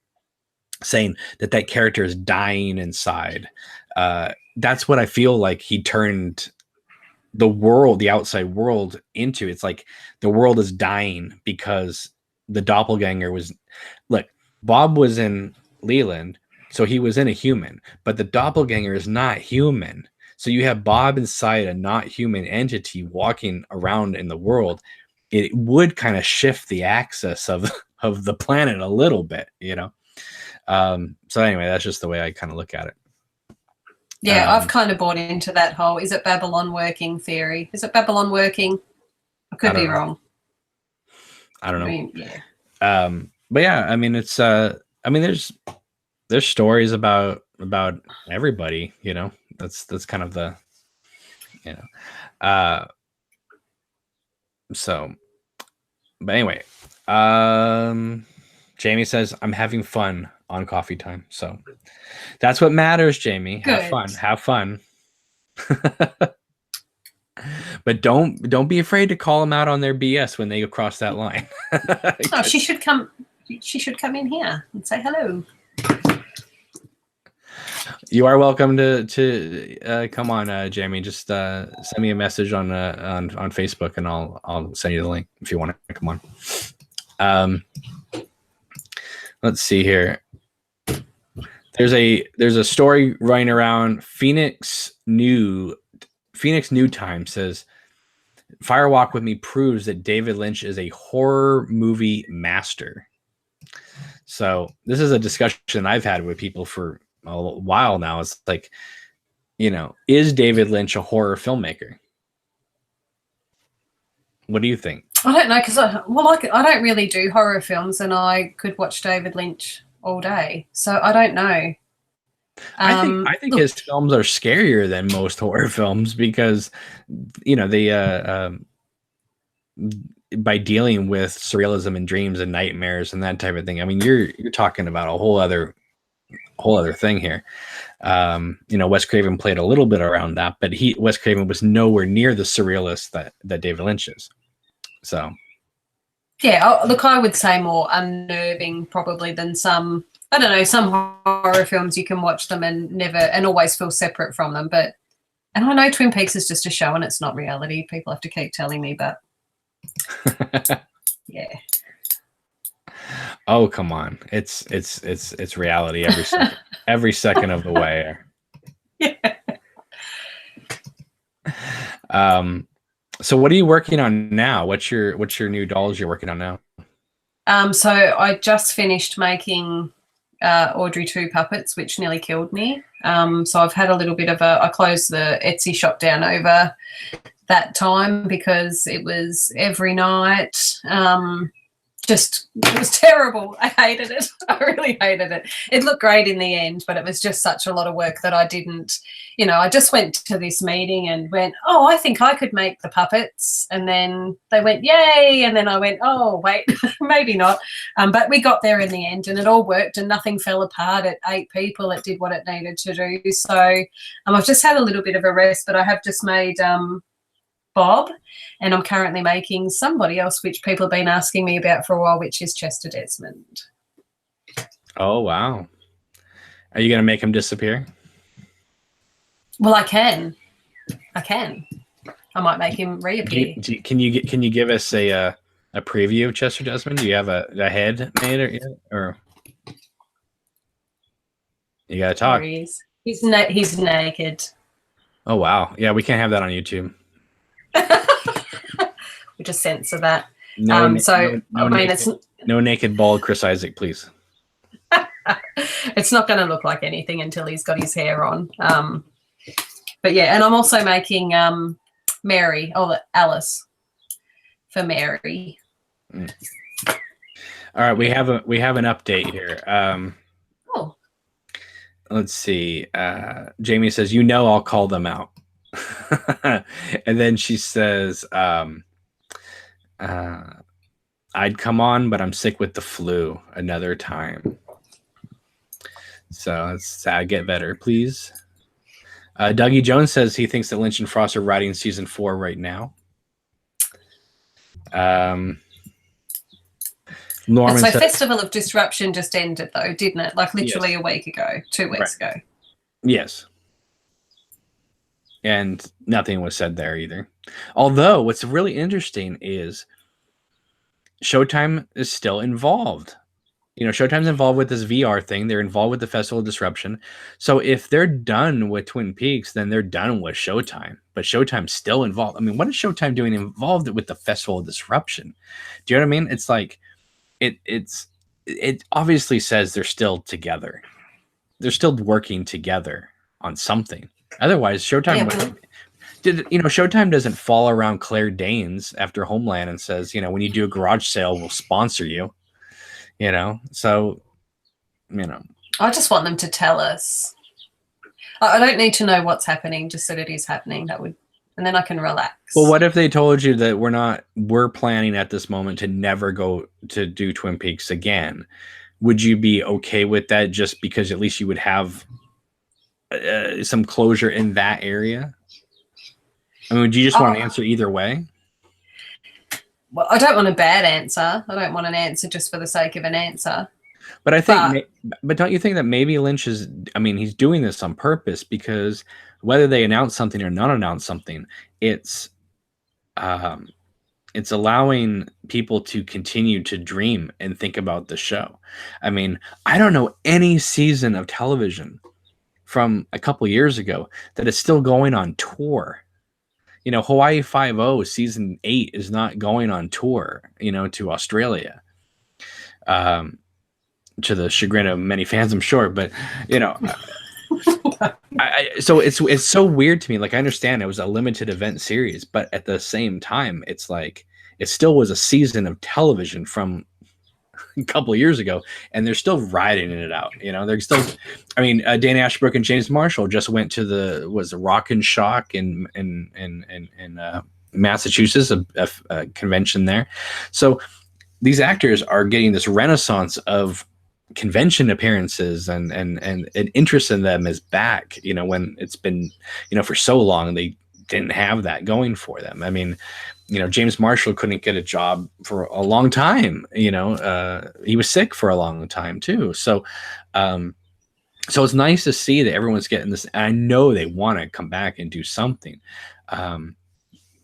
saying that character is dying inside. That's what I feel like he turned the outside world into. It's like the world is dying because the doppelganger Bob was in Leland, so he was in a human, but the doppelganger is not human. So you have Bob inside a not human entity walking around in the world. It would kind of shift the axis of the planet a little bit, you know. So anyway, that's just the way I kind of look at it. Yeah, I've kind of bought into that whole "is it Babylon working" theory. Is it Babylon working? I could be wrong. I don't know. I mean, yeah. But yeah, I mean, it's I mean, there's stories about everybody, you know. That's kind of the, you know. So, but anyway, Jamie says I'm having fun on coffee time. So that's what matters, Jamie. Good. Have fun. But don't be afraid to call them out on their BS when they cross that line. Oh, she should come in here and say hello. You are welcome to come on, Jamie. Just send me a message on Facebook, and I'll send you the link if you want to come on. Let's see here. There's a story running around. Phoenix New Time says, "Firewalk with Me proves that David Lynch is a horror movie master." So this is a discussion I've had with people for a while now. It's like, you know, is David Lynch a horror filmmaker? What do you think? I don't know, because I don't really do horror films, and I could watch David Lynch all day. So I don't know. I think his films are scarier than most horror films because, you know, they by dealing with surrealism and dreams and nightmares and that type of thing. I mean, you're talking about a whole other thing here. You know, Wes Craven played a little bit around that, but Wes Craven was nowhere near the surrealist that David Lynch is. So, yeah, look, I would say more unnerving probably than some. I don't know, some horror films you can watch them and always feel separate from them. But, and I know Twin Peaks is just a show and it's not reality. People have to keep telling me, but yeah. Oh, come on. It's reality every second of the way. Yeah. So what are you working on now? What's your new dolls you're working on now? So I just finished making Audrey 2 puppets, which nearly killed me. So I've had a little bit of I closed the Etsy shop down over that time because it was every night. It was terrible. I hated it. I really hated it. It looked great in the end, but it was just such a lot of work that I didn't, you know, I just went to this meeting and went, oh, I think I could make the puppets. And then they went, yay. And then I went, oh, wait, maybe not. But we got there in the end and it all worked and nothing fell apart. At 8 people, it did what it needed to do. So I've just had a little bit of a rest, but I have just made Bob, and I'm currently making somebody else, which people have been asking me about for a while, which is Chester Desmond. Oh, wow. Are you going to make him disappear? Well, I can. I might make him reappear. Can you give us a preview of Chester Desmond? Do you have a head made or you got to talk? There he is. He's naked. Oh, wow. Yeah, we can't have that on YouTube. We just censor that. No naked bald Chris Isaac, please. It's not going to look like anything until he's got his hair on. But yeah, and I'm also making Alice for Mary. All right, we have an update here. Oh. Let's see. Jamie says, "You know, I'll call them out." And then she says, I'd come on, but I'm sick with the flu another time. So let's get better, please. Dougie Jones says he thinks that Lynch and Frost are writing season 4 right now. Norman so says, Festival of Disruption just ended though, didn't it? Like literally a week ago, 2 weeks ago. Yes. And nothing was said there either. Although what's really interesting is Showtime is still involved You know, Showtime's involved with this VR thing. They're involved with the Festival of Disruption. So if they're done with Twin Peaks, then they're done with Showtime. But Showtime's still involved. I mean, what is Showtime doing involved with the Festival of Disruption? Do you know what I mean? It's like it obviously says they're still together. They're still working together on something. Otherwise, Showtime Showtime doesn't fall around Claire Danes after Homeland and says, you know, when you do a garage sale, we'll sponsor you. You know, so, you know. I just want them to tell us. I don't need to know what's happening, just that it is happening. That would, and then I can relax. Well, what if they told you that we're planning at this moment to never go to do Twin Peaks again? Would you be okay with that just because at least you would have some closure in that area? I mean, would you just want to answer either way? Well, I don't want a bad answer. I don't want an answer just for the sake of an answer. But I think, but don't you think that maybe Lynch is, I mean, he's doing this on purpose because whether they announce something or not announce something, it's allowing people to continue to dream and think about the show. I mean, I don't know any season of television from a couple years ago that is still going on tour. You know, Hawaii Five-0 season 8 is not going on tour, you know, to Australia. To the chagrin of many fans, I'm sure, but you know, so it's so weird to me. Like, I understand it was a limited event series, but at the same time, it's like it still was a season of television from a couple of years ago, and they're still riding it out. You know, they're still. I mean, Dana Ashbrook and James Marshall just went to the Rock and Shock in Massachusetts, a convention there. So these actors are getting this renaissance of convention appearances, and an interest in them is back, you know, when it's been, you know, for so long they didn't have that going for them. I mean, you know, James Marshall couldn't get a job for a long time, you know, he was sick for a long time too. So so it's nice to see that everyone's getting this. I know they want to come back and do something,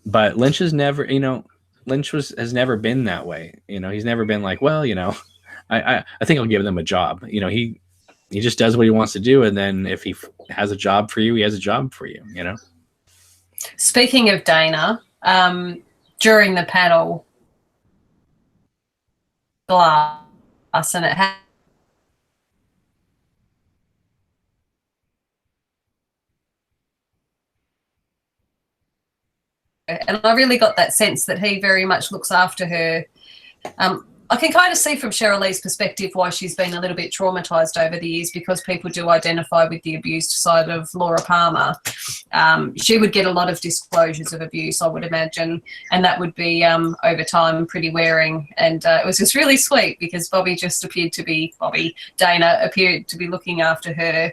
but Lynch has never, you know, has never been that way. You know, he's never been like, well, you know, I think I'll give them a job. You know, he just does what he wants to do, and then if he has a job for you, he has a job for you. You know. Speaking of Dana, during the panel, glass, and it had. And I really got that sense that he very much looks after her. I can kind of see from Cheryl Lee's perspective why she's been a little bit traumatized over the years, because people do identify with the abused side of Laura Palmer. She would get a lot of disclosures of abuse, I would imagine, and that would be over time pretty wearing. And it was just really sweet because Dana appeared to be looking after her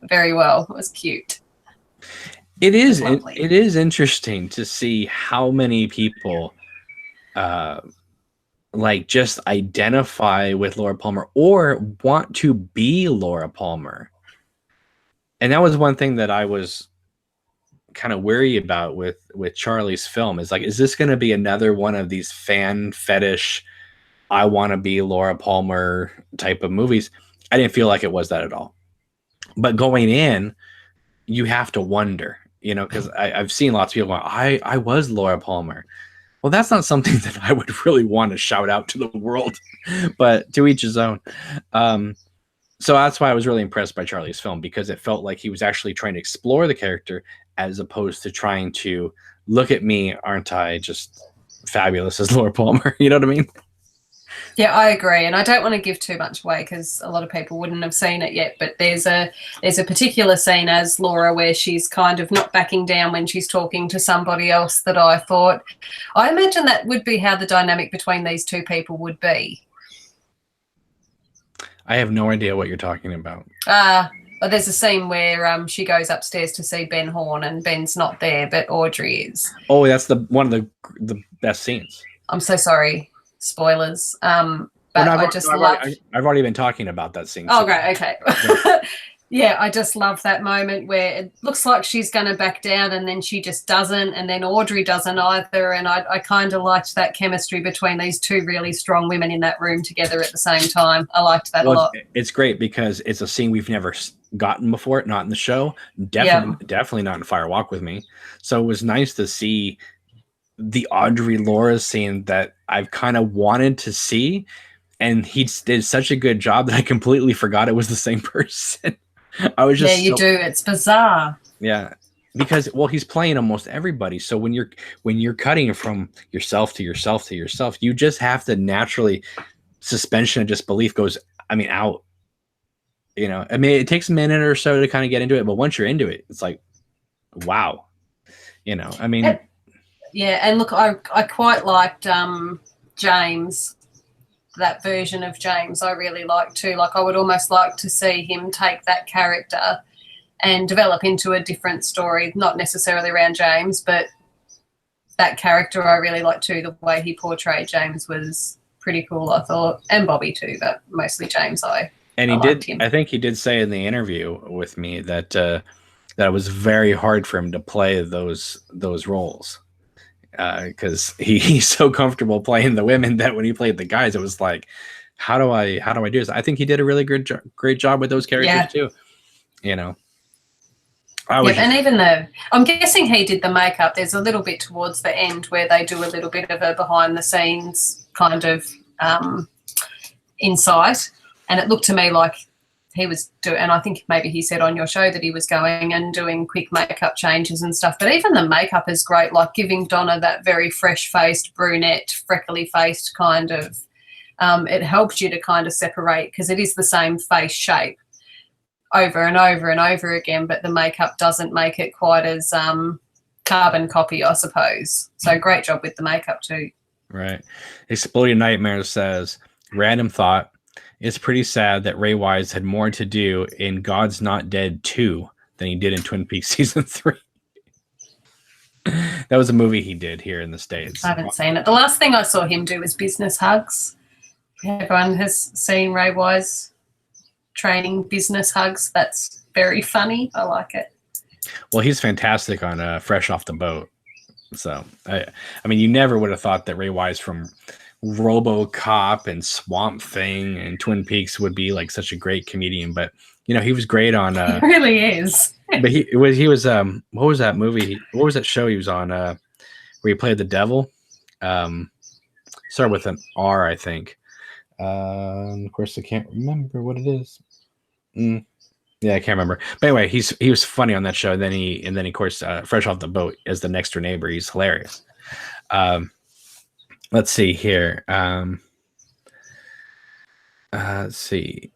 very well. It was cute. It is interesting to see how many people like just identify with Laura Palmer or want to be Laura Palmer. And that was one thing that I was kind of worried about with Charlie's film, is like, is this going to be another one of these fan fetish, I want to be Laura Palmer type of movies? I didn't feel like it was that at all. But going in, you have to wonder, you know, because I've seen lots of people going, I was Laura Palmer. Well, that's not something that I would really want to shout out to the world, but to each his own. So that's why I was really impressed by Charlie's film, because it felt like he was actually trying to explore the character as opposed to trying to look at me, aren't I just fabulous as Laura Palmer? You know what I mean? Yeah, I agree, and I don't want to give too much away because a lot of people wouldn't have seen it yet. But there's a particular scene as Laura where she's kind of not backing down when she's talking to somebody else that I imagine that would be how the dynamic between these two people would be. I have no idea what you're talking about. There's a scene where she goes upstairs to see Ben Horn, and Ben's not there, but Audrey is. Oh, that's one of the best scenes. I'm so sorry. Spoilers. But I've already been talking about that scene. Oh, great. Okay. Yeah, I just love that moment where it looks like she's going to back down and then she just doesn't, and then Audrey doesn't either. And I kind of liked that chemistry between these two really strong women in that room together at the same time. I liked that a lot. It's great because it's a scene we've never gotten before, not in the show, definitely not in Fire Walk with Me. So it was nice to see the Audrey Laura scene that I've kind of wanted to see, and he did such a good job that I completely forgot it was the same person. I was just you do. It's bizarre. Yeah, because he's playing almost everybody. So when you're cutting from yourself to yourself to yourself, you just have to naturally suspension of disbelief goes. I mean, out. I mean, it takes a minute or so to kind of get into it, but once you're into it, it's like, wow. I mean, yeah, and look, I quite liked James. That version of James I really like too. Like I would almost like to see him take that character and develop into a different story, not necessarily around James, but that character I really like too. The way he portrayed James was pretty cool, I thought, and Bobby too, but mostly James. I did. Him. I think he did say in the interview with me that that it was very hard for him to play those roles. Because he's so comfortable playing the women that when he played the guys, it was like, how do I do this? I think he did a really great job with those characters too. And even though I'm guessing he did the makeup, there's a little bit towards the end where they do a little bit of a behind the scenes kind of insight, and it looked to me like he was doing, and I think maybe he said on your show that he was going and doing quick makeup changes and stuff. But even the makeup is great, like giving Donna that very fresh-faced, brunette, freckly-faced kind of, it helps you to kind of separate because it is the same face shape over and over and over again, but the makeup doesn't make it quite as carbon copy, I suppose. So great job with the makeup too. Right. Exploding Nightmare says, random thought, it's pretty sad that Ray Wise had more to do in God's Not Dead 2 than he did in Twin Peaks Season 3. That was a movie he did here in the States. I haven't seen it. The last thing I saw him do was Business Hugs. Everyone has seen Ray Wise training Business Hugs. That's very funny. I like it. Well, he's fantastic on Fresh Off the Boat. So, I mean, you never would have thought that Ray Wise from RoboCop and Swamp Thing and Twin Peaks would be like such a great comedian, but he was great on he really is. But he was what was that movie? What was that show he was on where he played the devil? Started with an R, I think. Of course I can't remember what it is. Yeah, I can't remember. But anyway, he was funny on that show. And then of course Fresh Off the Boat as the next door neighbor. He's hilarious. Let's see here. Let's see.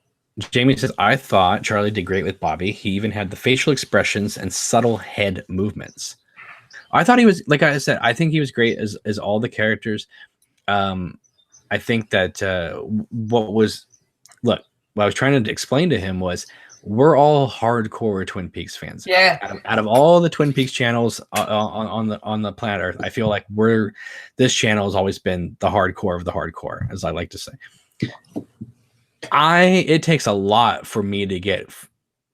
Jamie says, I thought Charlie did great with Bobby. He even had the facial expressions and subtle head movements. I thought he was, like I said, I think he was great as all the characters. I think that what I was trying to explain to him was we're all hardcore Twin Peaks fans. Yeah. Out of all the Twin Peaks channels on the planet Earth, I feel like this channel has always been the hardcore of the hardcore, as I like to say. It takes a lot for me to get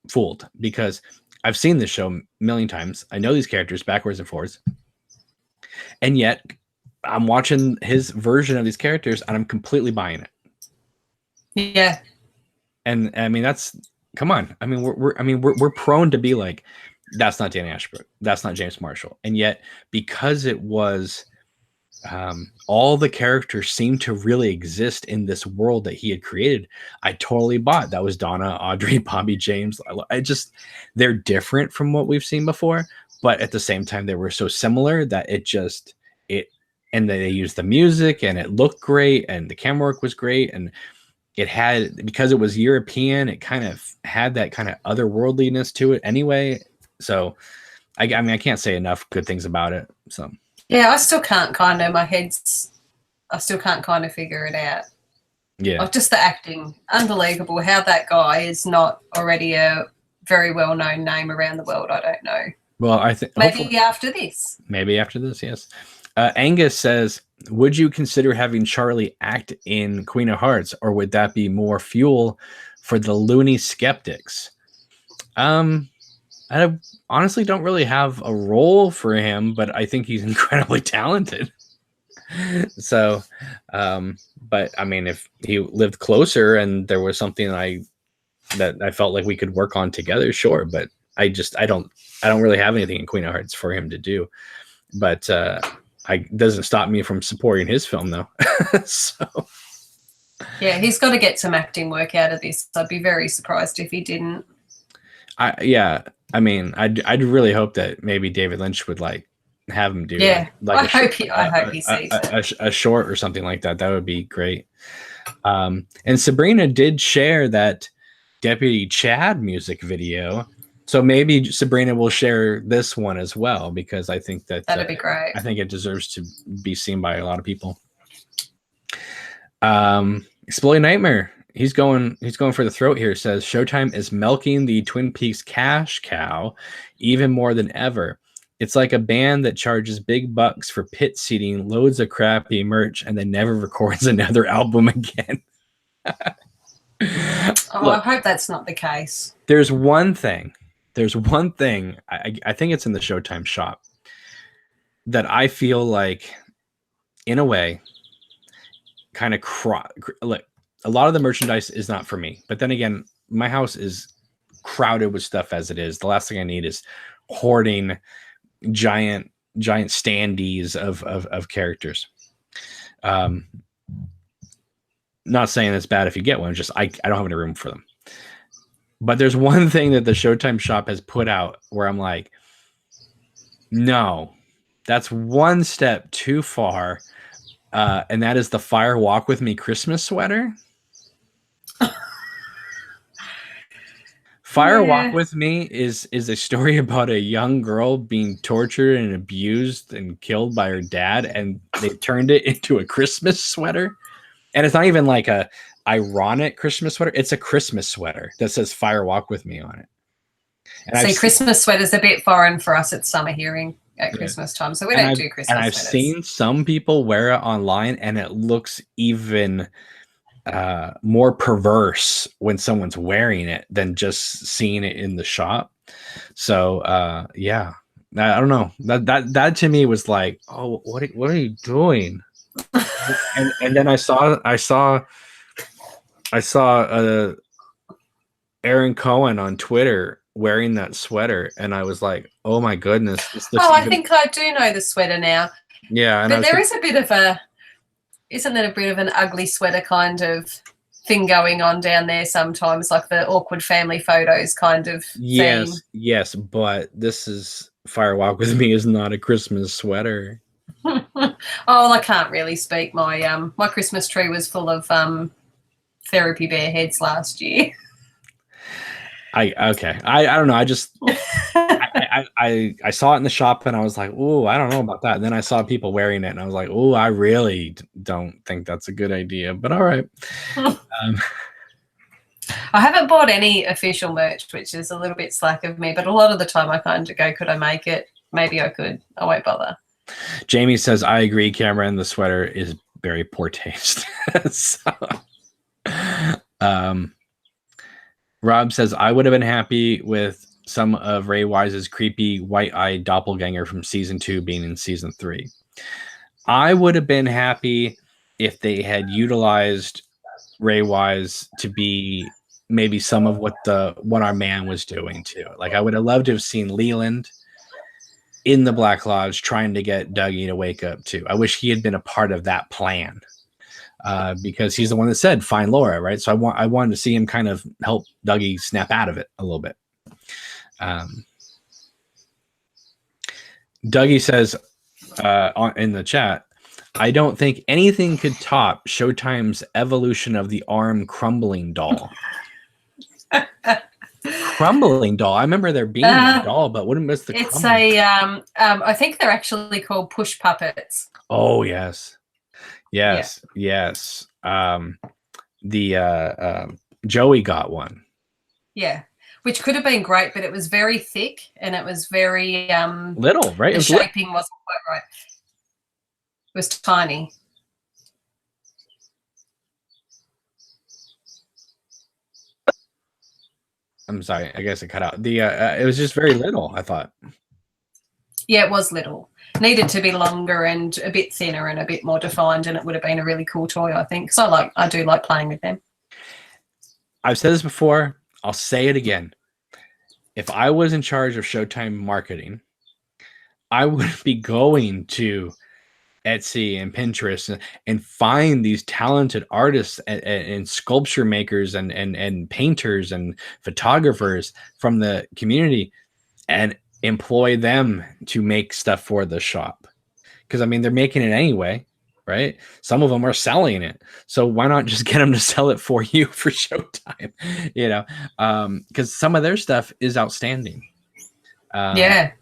fooled because I've seen this show a million times. I know these characters backwards and forwards, and yet I'm watching his version of these characters and I'm completely buying it. Yeah. And I mean, come on. I mean, we're prone to be like, that's not Danny Ashbrook. That's not James Marshall. And yet because it was, all the characters seem to really exist in this world that he had created. I totally bought. That was Donna, Audrey, Bobby, James. They're different from what we've seen before, but at the same time, they were so similar that and they used the music and it looked great and the camera work was great. And it had, because it was European, it kind of had that kind of otherworldliness to it anyway. So I mean, I can't say enough good things about it. So yeah, I still can't kind of, I still can't kind of figure it out. Yeah. Like just the acting, unbelievable. How that guy is not already a very well-known name around the world, I don't know. Well, I think maybe after this. Maybe after this, yes. Angus says, would you consider having Charlie act in Queen of Hearts, or would that be more fuel for the loony skeptics? Um, I honestly don't really have a role for him, but I think he's incredibly talented. So, but I mean, if he lived closer and there was something that I felt like we could work on together, sure. But I don't really have anything in Queen of Hearts for him to do. But I doesn't stop me from supporting his film though. So Yeah, he's got to get some acting work out of this. I'd be very surprised if he didn't. I mean, I'd really hope that maybe David Lynch would like have him do I hope he sees it. a short or something like that. That would be great. And Sabrina did share that Deputy Chad music video, so maybe Sabrina will share this one as well, because I think that'd be great. I think it deserves to be seen by a lot of people. Exploit Nightmare. He's going for the throat here. Says Showtime is milking the Twin Peaks cash cow even more than ever. It's like a band that charges big bucks for pit seating, loads of crappy merch, and then never records another album again. Look, I hope that's not the case. There's one thing. I think it's in the Showtime shop that I feel like, in a way, kind of look. A lot of the merchandise is not for me, but then again, my house is crowded with stuff as it is. The last thing I need is hoarding giant standees of characters. Not saying it's bad if you get one, just I don't have any room for them. But there's one thing that the Showtime shop has put out where I'm like, no, that's one step too far. And that is the Fire Walk With Me Christmas sweater. Fire Walk With Me is a story about a young girl being tortured and abused and killed by her dad, and they turned it into a Christmas sweater. And it's not even like a ironic Christmas sweater. It's a Christmas sweater that says Fire Walk With Me on it. And see, Christmas sweater's a bit foreign for us at summer hearing at Christmas time, so we don't do Christmas sweaters. I've seen some people wear it online, and it looks even more perverse when someone's wearing it than just seeing it in the shop. So yeah, I don't know. That to me was like, oh, what are you doing? and then I saw Aaron Cohen on Twitter wearing that sweater, and I was like, oh my goodness, this looks I think I do know the sweater now. Yeah, but there is a bit of a, isn't there a bit of an ugly sweater kind of thing going on down there sometimes, like the awkward family photos kind of theme? Yes, but this is Fire Walk With Me is not a Christmas sweater. Oh, I can't really speak. My my Christmas tree was full of therapy bear heads last year. I don't know. I just I saw it in the shop and I was like, oh, I don't know about that. And then I saw people wearing it and I was like, oh, I really don't think that's a good idea. But all right. I haven't bought any official merch, which is a little bit slack of me. But a lot of the time I kind of go, could I make it? Maybe I could. I won't bother. Jamie says, I agree, Cameron. The sweater is very poor taste. So, Rob says, I would have been happy with some of Ray Wise's creepy white-eyed doppelganger from season 2 being in season 3. I would have been happy if they had utilized Ray Wise to be maybe some of what our man was doing too. Like, I would have loved to have seen Leland in the Black Lodge trying to get Dougie to wake up too. I wish he had been a part of that plan. Because he's the one that said find Laura, right? So I wanted to see him kind of help Dougie snap out of it a little bit. Dougie says in the chat, I don't think anything could top Showtime's evolution of the arm crumbling doll. Crumbling doll. I remember there being a doll, but what was the? It's I think they're actually called push puppets. Oh yes. Yes. Joey got one. Yeah, which could have been great, but it was very thick and it was very little, right? The shaping wasn't quite right. It was tiny. I'm sorry, I guess it cut out. It was just very little, I thought. Yeah, it was little. Needed to be longer and a bit thinner and a bit more defined, and it would have been a really cool toy, I think. So I do like playing with them. I've said this before, I'll say it again. If I was in charge of Showtime marketing, I would be going to Etsy and Pinterest and find these talented artists and sculpture makers and painters and photographers from the community and employ them to make stuff for the shop. Because I mean, they're making it anyway, right? Some of them are selling it, so why not just get them to sell it for you for Showtime? You know, because some of their stuff is outstanding. Yeah.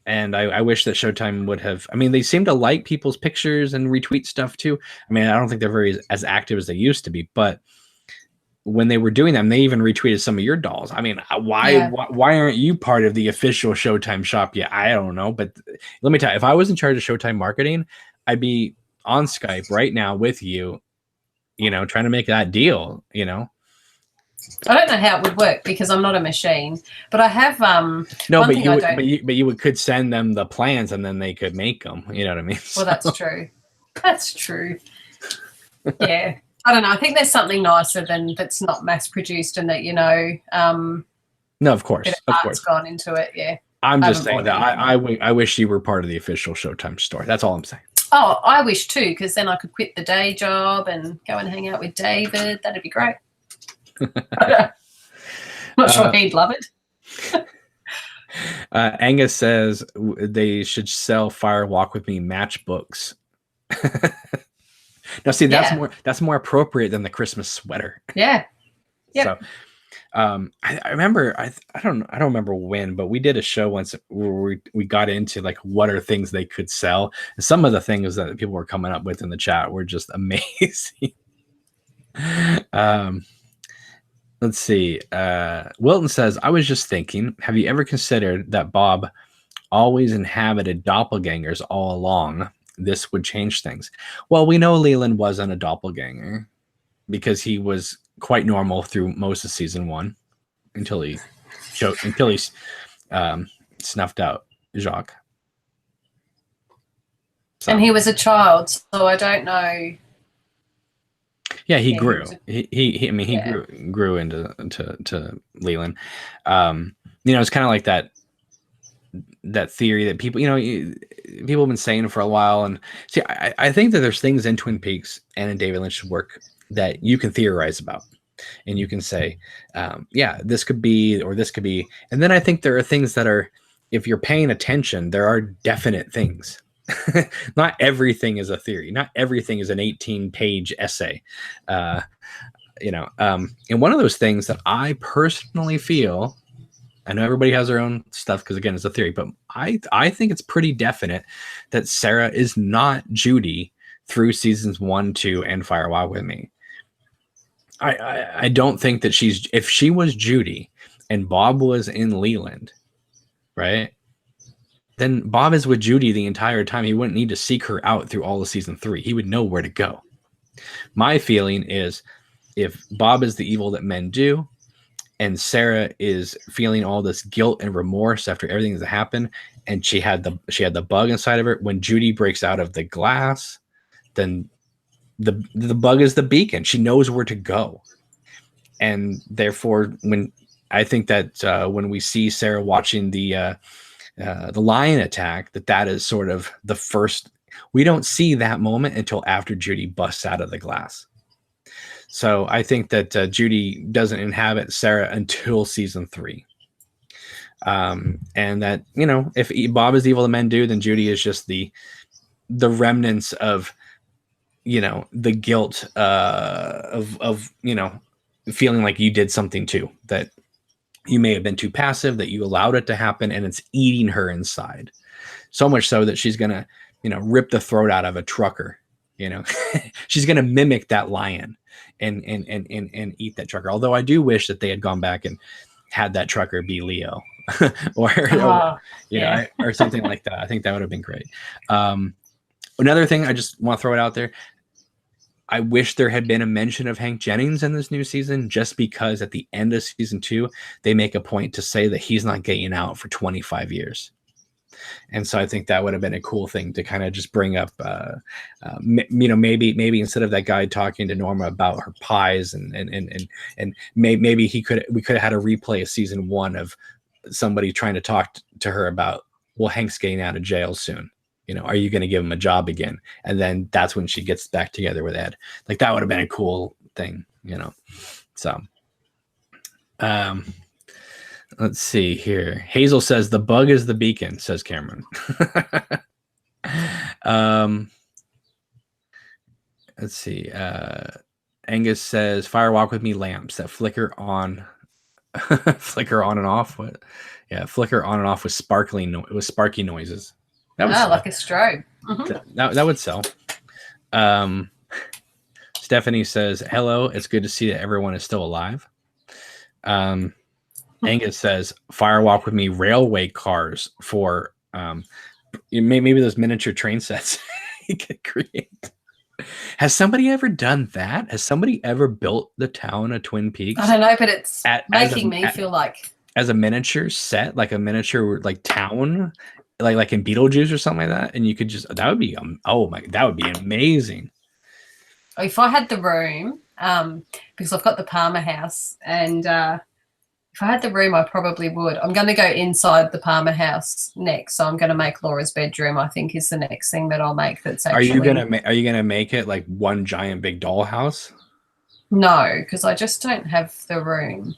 And I wish that Showtime would have. I mean, they seem to like people's pictures and retweet stuff too. I mean, I don't think they're very as active as they used to be, but when they were doing them, they even retweeted some of your dolls. I mean, why aren't you part of the official Showtime shop yet? I don't know, but let me tell you, if I was in charge of Showtime marketing, I'd be on Skype right now with you, you know, trying to make that deal, you know. I don't know how it would work because I'm not a machine, but I have no, but you could send them the plans and then they could make them. You know what I mean? Well, that's true. That's true. Yeah, I don't know. I think there's something nicer than that's not mass produced and that no, of course, gone into it. Yeah, I'm just saying that I wish you were part of the official Showtime store. That's all I'm saying. Oh, I wish too, because then I could quit the day job and go and hang out with David. That'd be great. Not sure he'd love it. Angus says they should sell Fire Walk with Me matchbooks. Now, see, that's more appropriate than the Christmas sweater. Yeah. Yep. So, I remember I don't remember when, but we did a show once where we got into like what are things they could sell, and some of the things that people were coming up with in the chat were just amazing. Let's see. Wilton says, I was just thinking, have you ever considered that Bob always inhabited doppelgangers all along? This would change things. Well, we know Leland wasn't a doppelganger because he was quite normal through most of season 1 until he snuffed out Jacques. So. And he was a child, so I don't know. Yeah, he grew. He grew into Leland. It's kind of like that theory that people have been saying for a while. And see, I think that there's things in Twin Peaks and in David Lynch's work that you can theorize about, and you can say, this could be, or this could be. And then I think there are things that are, if you're paying attention, there are definite things. Not everything is a theory. Not everything is an 18-page essay. And one of those things that I personally feel, I know everybody has their own stuff because again, it's a theory, but I think it's pretty definite that Sarah is not Judy through seasons 1, 2, and Fire Walk with Me. I don't think that if she was Judy and Bob was in Leland, right? Then Bob is with Judy the entire time. He wouldn't need to seek her out through all of season 3. He would know where to go. My feeling is if Bob is the evil that men do, and Sarah is feeling all this guilt and remorse after everything that's happened, and she had the bug inside of her, when Judy breaks out of the glass, then the bug is the beacon. She knows where to go. And therefore, when I think that when we see Sarah watching the lion attack, that is sort of the first. We don't see that moment until after Judy busts out of the glass. So I think that Judy doesn't inhabit Sarah until season 3. And that, if Bob is evil the men do, then Judy is just the remnants of, the guilt of feeling like you did something too, that you may have been too passive, that you allowed it to happen, and it's eating her inside. So much so that she's going to, rip the throat out of a trucker. She's going to mimic that lion and eat that trucker. Although I do wish that they had gone back and had that trucker be Leo or something like that. I think that would have been great. Another thing, I just want to throw it out there. I wish there had been a mention of Hank Jennings in this new season, just because at the end of season 2, they make a point to say that he's not getting out for 25 years. And so I think that would have been a cool thing to kind of just bring up, maybe instead of that guy talking to Norma about her pies and maybe we could have had a replay of season 1 of somebody trying to talk to her about, well, Hank's getting out of jail soon. Are you going to give him a job again? And then that's when she gets back together with Ed. Like, that would have been a cool thing, So, let's see here. Hazel says the bug is the beacon, says Cameron. Let's see. Angus says fire walk with me lamps that flicker on and off. What? Yeah, flicker on and off with sparky noises. That would like a strobe. Mm-hmm. That would sell. Stephanie says, hello, it's good to see that everyone is still alive. Angus says, firewalk with me railway cars for maybe those miniature train sets you could create. Has somebody ever done that? Has somebody ever built the town of Twin Peaks? I don't know, but it's making me feel like as a miniature set, like a miniature like town, like in Beetlejuice or something like that. And you could just, that would be that would be amazing. If I had the room, because I've got the Palmer house, and if I had the room, I probably would. I'm going to go inside the Palmer house next, so I'm going to make Laura's bedroom. I think is the next thing that I'll make. That's actually. Are you gonna make it like one giant big dollhouse? No, because I just don't have the room.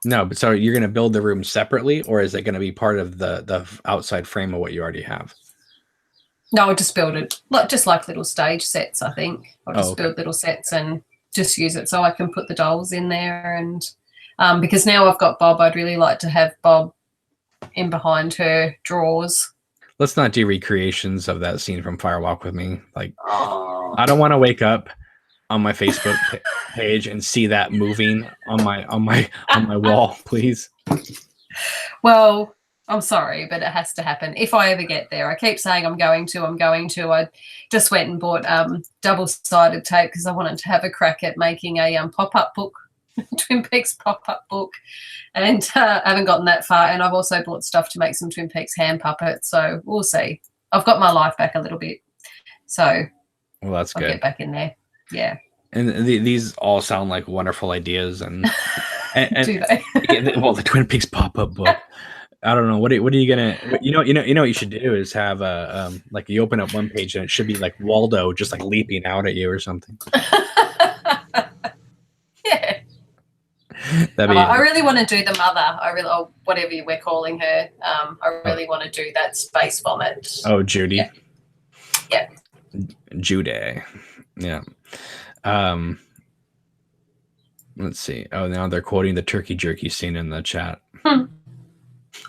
No, but so you're going to build the room separately, or is it going to be part of the outside frame of what you already have? No, I'll just build it just like little stage sets. I think I'll just build little sets and just use it so I can put the dolls in there. And because now I've got Bob, I'd really like to have Bob in behind her drawers. Let's not do recreations of that scene from Firewalk with Me. Like, I don't want to wake up on my Facebook page and see that moving on my wall, please. Well, I'm sorry, but it has to happen if I ever get there. I keep saying I'm going to. I just went and bought double-sided tape because I wanted to have a crack at making a pop-up book, Twin Peaks pop-up book, and I haven't gotten that far. And I've also bought stuff to make some Twin Peaks hand puppets, so we'll see. I've got my life back a little bit, so well, that's good. I'll get back in there. Yeah. And these all sound like wonderful ideas, and do they? Well, the Twin Peaks pop-up book. I don't know. What are you gonna? What you should do is have a like you open up one page and it should be like Waldo just like leaping out at you or something. Yeah. I really want to do the mother. Or whatever we're calling her. I really want to do that space vomit. Oh, Judy. Yeah. Judy. Yeah. Let's see. Oh, now they're quoting the turkey jerky scene in the chat.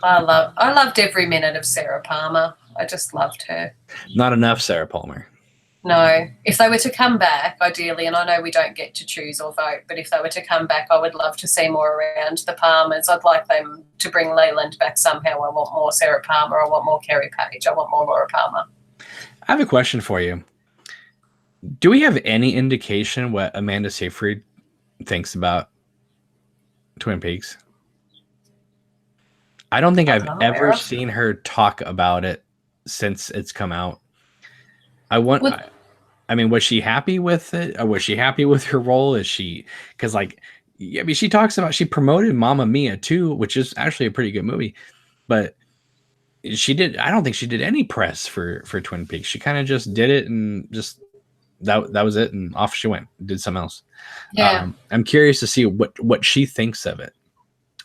I loved every minute of Sarah Palmer. I just loved her. Not enough Sarah Palmer. No. If they were to come back, ideally, and I know we don't get to choose or vote, but if they were to come back, I would love to see more around the Palmers. I'd like them to bring Leland back somehow. I want more Sarah Palmer. I want more Kerry Page. I want more Laura Palmer. I have a question for you. Do we have any indication what Amanda Seyfried thinks about Twin Peaks? I don't think I've ever seen her talk about it since it's come out. I mean, was she happy with it? Or was she happy with her role? Is she, because like, I mean, she promoted Mamma Mia too, which is actually a pretty good movie, but I don't think she did any press for Twin Peaks. She kind of just did it and just, that was it. And off she went, did something else. Yeah. I'm curious to see what she thinks of it.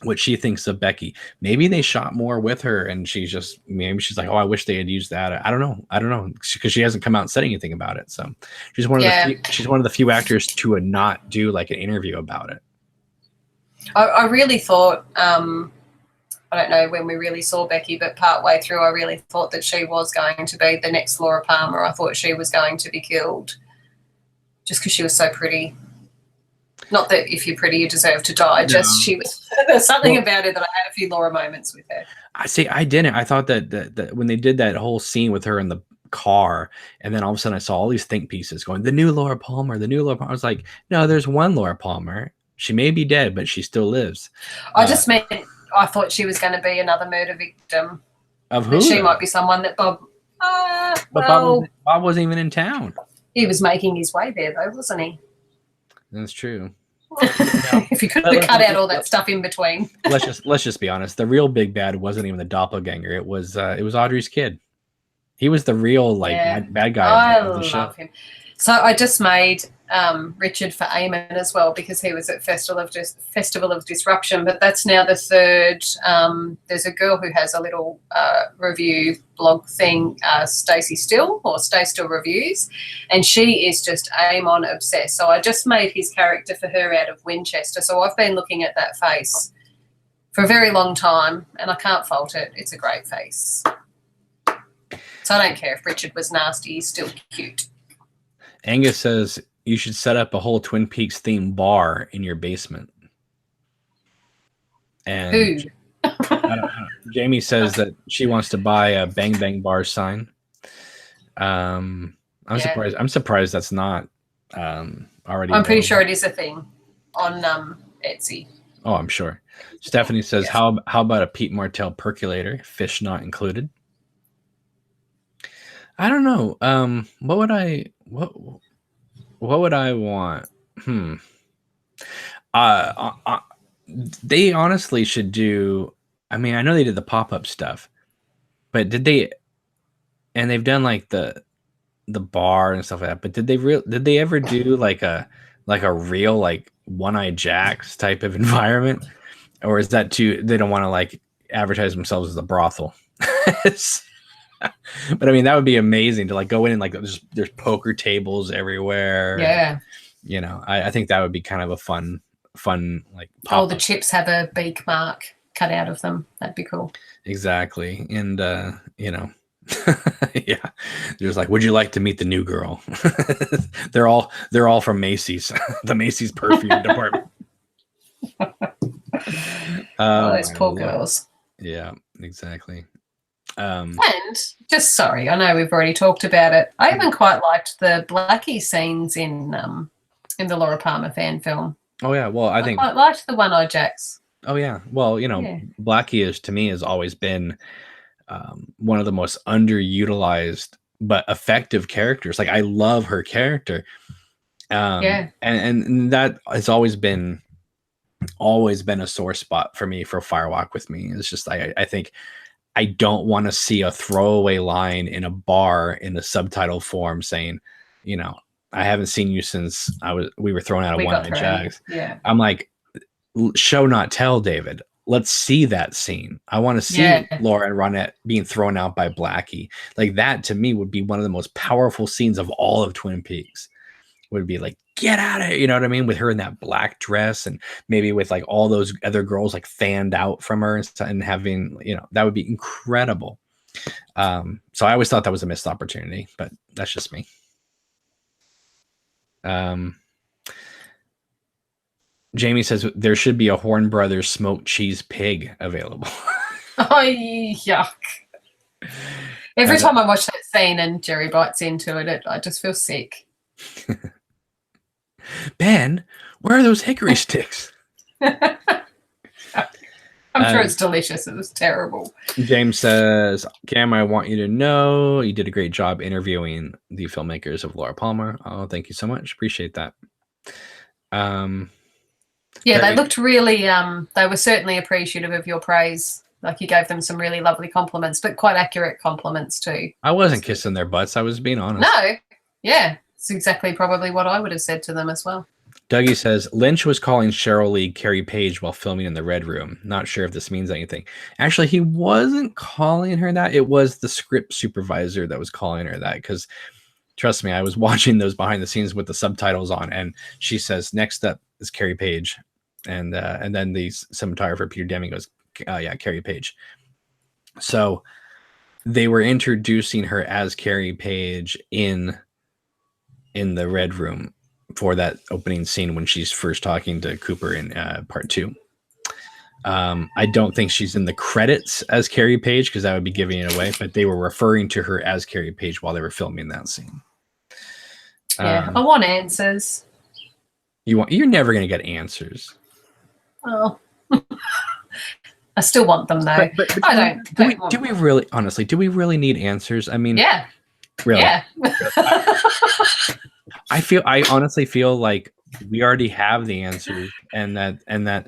What she thinks of Becky. Maybe they shot more with her and maybe she's like, oh, I wish they had used that. I don't know. Because she hasn't come out and said anything about it. So she's one of the few actors to not do like an interview about it. I really thought, I don't know when we really saw Becky, but partway through, I really thought that she was going to be the next Laura Palmer. I thought she was going to be killed just because she was so pretty. Not that if you're pretty, you deserve to die. Just she was. There's something about it that I had a few Laura moments with her. I didn't. I thought that when they did that whole scene with her in the car, and then all of a sudden I saw all these think pieces going, the new Laura Palmer, the new Laura Palmer. I was like, no, there's one Laura Palmer. She may be dead, but she still lives. I just meant I thought she was going to be another murder victim. Of who? She might be someone that Bob. But Well, Bob wasn't even in town. he was making his way there, though, wasn't he? That's true. If you could have cut out all that stuff in between. let's just be honest. The real big bad wasn't even the doppelganger. It was Audrey's kid. He was the real bad guy of the show. I love him. So I just made Richard for Eamon as well, because he was at Festival of Disruption, but that's now the third. There's a girl who has a little review blog thing, Stacey Still, or Stay Still Reviews, and she is just Eamon obsessed. So I just made his character for her out of Winchester. So I've been looking at that face for a very long time, and I can't fault it. It's a great face. So I don't care if Richard was nasty, he's still cute. Angus says you should set up a whole Twin Peaks themed bar in your basement. And Jamie says that she wants to buy a Bang Bang Bar sign. I'm surprised that's not already. I'm pretty sure it is a thing on Etsy. Oh, I'm sure. Stephanie says, yes. How about a Pete Martell percolator, fish not included? I don't know. What would I want? They honestly should do. I mean, I know they did the pop-up stuff, but did they? And they've done like the bar and stuff like that. But did they ever do like a real like One-Eye Jacks type of environment, or is that too? They don't want to like advertise themselves as a brothel. But I mean, that would be amazing to like go in and like there's poker tables everywhere. Yeah. And, I think that would be kind of a fun like. The chips have a beak mark cut out of them. That'd be cool. Exactly. And, yeah, there's like, would you like to meet the new girl? they're all from Macy's, the Macy's perfume department. Those poor girls. Yeah, exactly. And just sorry, I know we've already talked about it. I even quite liked the Blackie scenes in the Laura Palmer fan film. Oh yeah, well I think quite liked the One-Eye Jacks. Oh yeah, well Blackie to me has always been one of the most underutilized but effective characters. Like I love her character, and that has always been a sore spot for me for Firewalk with Me. It's just I think. I don't want to see a throwaway line in a bar in a subtitle form saying, I haven't seen you since we were thrown out of One-Eye Jacks. Yeah. I'm like, show not tell, David. Let's see that scene. I want to see Laura and Ronette being thrown out by Blackie. Like that to me would be one of the most powerful scenes of all of Twin Peaks. Would be like, get out of here, you know what I mean? With her in that black dress and maybe with like all those other girls like fanned out from her and having, that would be incredible. So I always thought that was a missed opportunity, but that's just me. Jamie says there should be a Horn Brothers smoked cheese pig available. Oh, yuck. Every time I watch that scene and Jerry bites into it, I just feel sick. Ben, where are those hickory sticks? I'm sure it's delicious. It was terrible. James says, Cam, I want you to know you did a great job interviewing the filmmakers of Laura Palmer. Oh, thank you so much. Appreciate that. They looked really, they were certainly appreciative of your praise. Like you gave them some really lovely compliments, but quite accurate compliments too. I wasn't kissing their butts. I was being honest. No. Yeah. It's exactly probably what I would have said to them as well. Dougie says, Lynch was calling Cheryl Lee Carrie Page while filming in the Red Room. Not sure if this means anything. Actually, he wasn't calling her that. It was the script supervisor that was calling her that because, trust me, I was watching those behind the scenes with the subtitles on, and she says, next up is Carrie Page. And then the cinematographer, Peter Deming, goes, Carrie Page. So they were introducing her as Carrie Page in the Red Room for that opening scene when she's first talking to Cooper in part 2. I don't think she's in the credits as Carrie Page because that would be giving it away, but they were referring to her as Carrie Page while they were filming that scene. Yeah, I want answers. You're never going to get answers. Oh, I still want them though. But I don't. Do we really, honestly, do we really need answers? I mean, yeah, really. Yeah. I honestly feel like we already have the answers, and that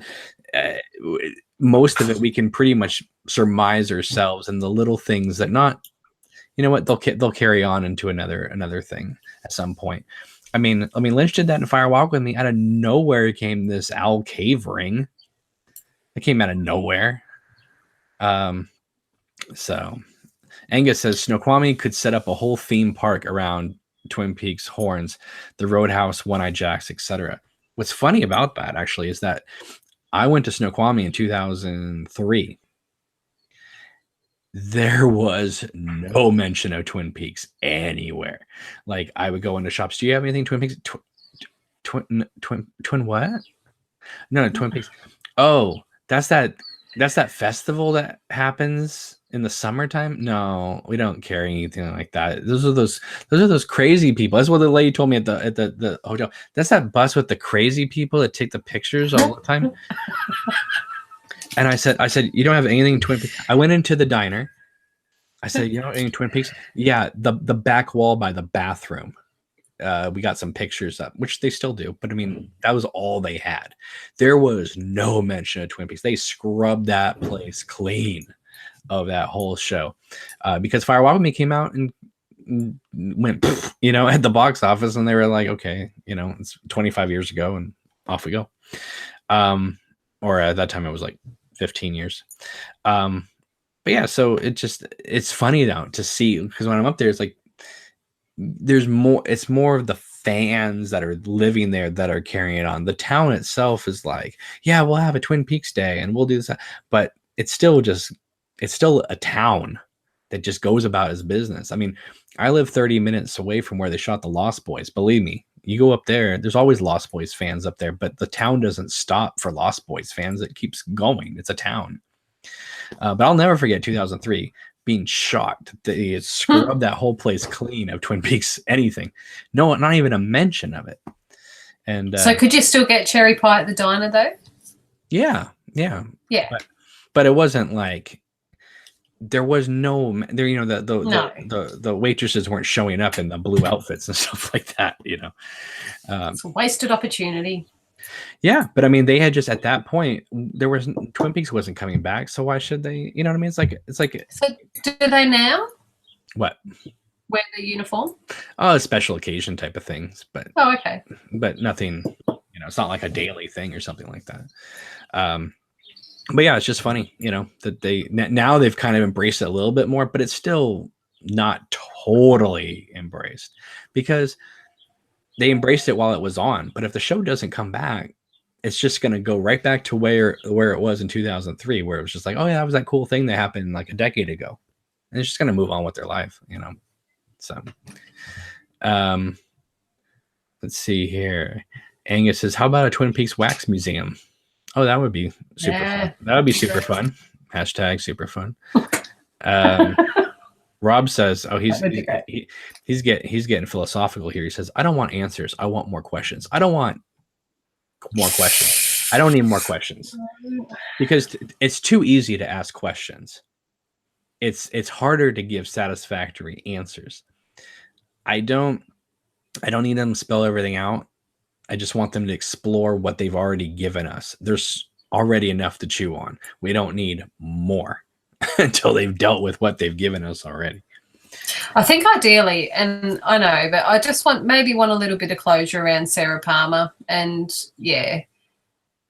most of it we can pretty much surmise ourselves, and the little things that not, you know what, they'll carry on into another thing at some point. I mean, Lynch did that in Fire Walk with Me. Out of nowhere came this owl cave ring. It came out of nowhere. So Angus says Snoqualmie could set up a whole theme park around Twin Peaks horns, the Roadhouse, One-Eye Jacks, etc. What's funny about that actually is that I went to Snoqualmie in 2003. There was no mention of Twin Peaks anywhere. Like, I would go into shops. Do you have anything Twin Peaks? Twin what? No, Twin Peaks. Oh, that's that festival that happens in the summertime. No, we don't carry anything like that. Those are those crazy people. That's what the lady told me at the hotel. That's that bus with the crazy people that take the pictures all the time. And I said, you don't have anything Twin Peaks? I went into the diner. I said, you know, any Twin Peaks? Yeah, the back wall by the bathroom. We got some pictures up, which they still do. But I mean, that was all they had. There was no mention of Twin Peaks. They scrubbed that place clean of that whole show because Fire Walk With Me came out and went, you know, at the box office, and they were like, okay, you know, it's 25 years ago, and off we go. Or at that time, it was like 15 years. But yeah, so it's funny now to see, because when I'm up there, it's like there's more. It's more of the fans that are living there that are carrying it on. The town itself is like, yeah, we'll have a Twin Peaks day and we'll do this, but it's still a town that just goes about its business. I mean, I live 30 minutes away from where they shot the Lost Boys. Believe me, you go up there, there's always Lost Boys fans up there, but the town doesn't stop for Lost Boys fans. It keeps going. It's a town. But I'll never forget 2003 being shocked that they had scrubbed that whole place clean of Twin Peaks, anything. No, not even a mention of it. And so could you still get cherry pie at the diner though? Yeah. But it wasn't like there was no there, you know, the waitresses weren't showing up in the blue outfits and stuff like that, you know. It's a wasted opportunity. Yeah, but I mean, they had just at that point there was Twin Peaks wasn't coming back, so why should they? You know what I mean? It's like. So do they now? What? Wear the uniform? Oh, special occasion type of things, but okay, but nothing. You know, it's not like a daily thing or something like that. But yeah, it's just funny, you know, that now they've kind of embraced it a little bit more, but it's still not totally embraced because they embraced it while it was on. But if the show doesn't come back, it's just going to go right back to where it was in 2003, where it was just like, oh yeah, that was that cool thing that happened like a decade ago. And it's just going to move on with their life, you know? So, let's see here. Angus says, how about a Twin Peaks wax museum? Oh, that would be super fun. That would be super fun. Hashtag super fun. Rob says, "Oh, he's getting philosophical here." He says, "I don't want answers. I want more questions. I don't want more questions. I don't need more questions because it's too easy to ask questions. It's harder to give satisfactory answers. I don't need them to spell everything out. I just want them to explore what they've already given us. There's already enough to chew on. We don't need more." Until they've dealt with what they've given us already. I think ideally, and I know, but I just want a little bit of closure around Sarah Palmer. And yeah,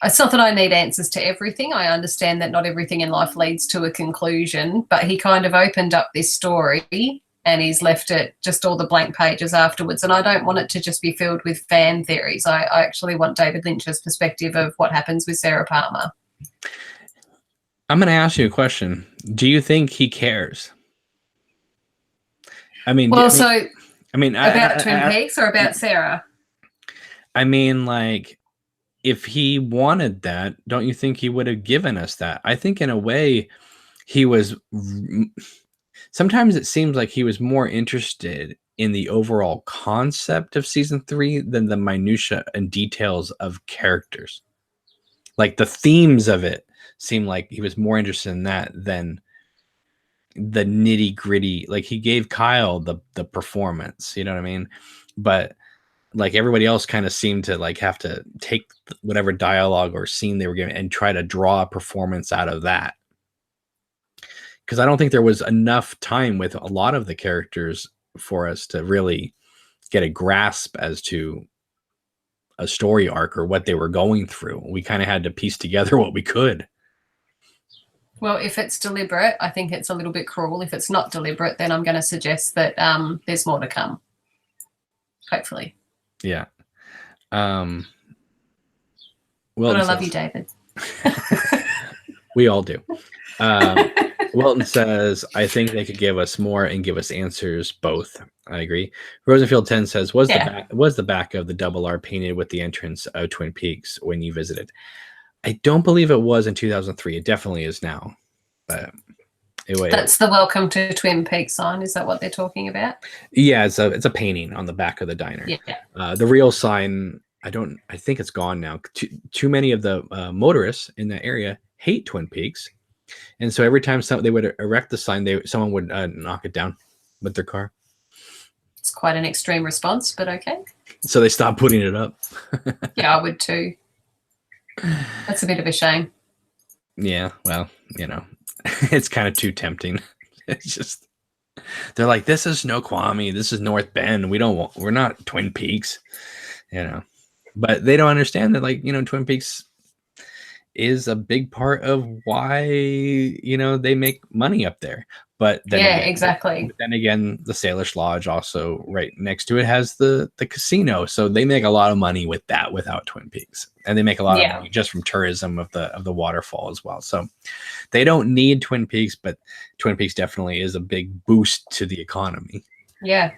it's not that I need answers to everything. I understand that not everything in life leads to a conclusion, but he kind of opened up this story and he's left it just all the blank pages afterwards. And I don't want it to just be filled with fan theories. I actually want David Lynch's perspective of what happens with Sarah Palmer. I'm going to ask you a question. Do you think he cares? I mean, about Twin Peaks or about Sarah? I mean, like, if he wanted that, don't you think he would have given us that? I think in a way he was sometimes it seems like he was more interested in the overall concept of season 3 than the minutia and details of characters. Like the themes of it seemed like he was more interested in that than the nitty gritty. Like he gave Kyle the performance, you know what I mean? But like everybody else kind of seemed to like have to take whatever dialogue or scene they were given and try to draw a performance out of that. Because I don't think there was enough time with a lot of the characters for us to really get a grasp as to a story arc or what they were going through. We kind of had to piece together what we could. Well, if it's deliberate, I think it's a little bit cruel. If it's not deliberate, then I'm going to suggest that there's more to come. Hopefully. Yeah. But I love you, David. We all do. Wilton says, I think they could give us more and give us answers both. I agree. Rosenfield 10 says, was the back of the double R painted with the entrance of Twin Peaks when you visited? I don't believe it was in 2003. It definitely is now. But that's the Welcome to Twin Peaks sign. Is that what they're talking about? Yeah, it's a painting on the back of the diner. Yeah. The real sign, I think it's gone now. Too many of the motorists in that area hate Twin Peaks. And so every time they would erect the sign, someone would knock it down with their car. It's quite an extreme response, but okay. So they stopped putting it up. Yeah, I would too. That's a bit of a shame. Yeah, well, it's kind of too tempting. It's just, they're like, this is Snoqualmie, this is North Bend. We're not Twin Peaks, But they don't understand that, like, Twin Peaks is a big part of why they make money up there. But then exactly. But then again, the Salish Lodge also right next to it has the casino, so they make a lot of money with that without Twin Peaks, and they make a lot of money just from tourism of the waterfall as well. So they don't need Twin Peaks, but Twin Peaks definitely is a big boost to the economy. Yeah.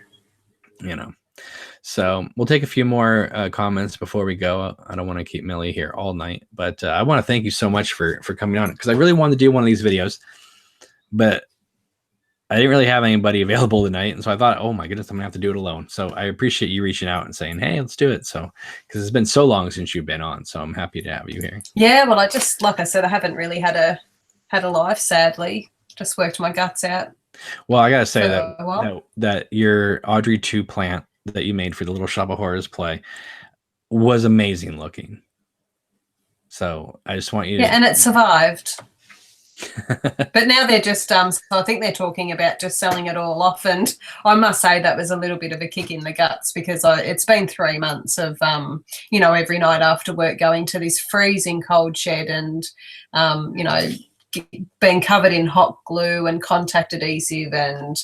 So we'll take a few more comments before we go. I don't want to keep Millie here all night, but I want to thank you so much for coming on, because I really wanted to do one of these videos, but I didn't really have anybody available tonight. And so I thought, oh my goodness, I'm gonna have to do it alone. So I appreciate you reaching out and saying, hey, let's do it. So, because it's been so long since you've been on, so I'm happy to have you here. Yeah, well, like I said, I haven't really had a life, sadly. Just worked my guts out. Well, I gotta say that your Audrey 2 plant that you made for the Little Shop of Horrors play was amazing looking. So I just want you to... Yeah, and it survived. But now they're just so I think they're talking about just selling it all off, and I must say that was a little bit of a kick in the guts, because it's been 3 months of every night after work going to this freezing cold shed and being covered in hot glue and contact adhesive and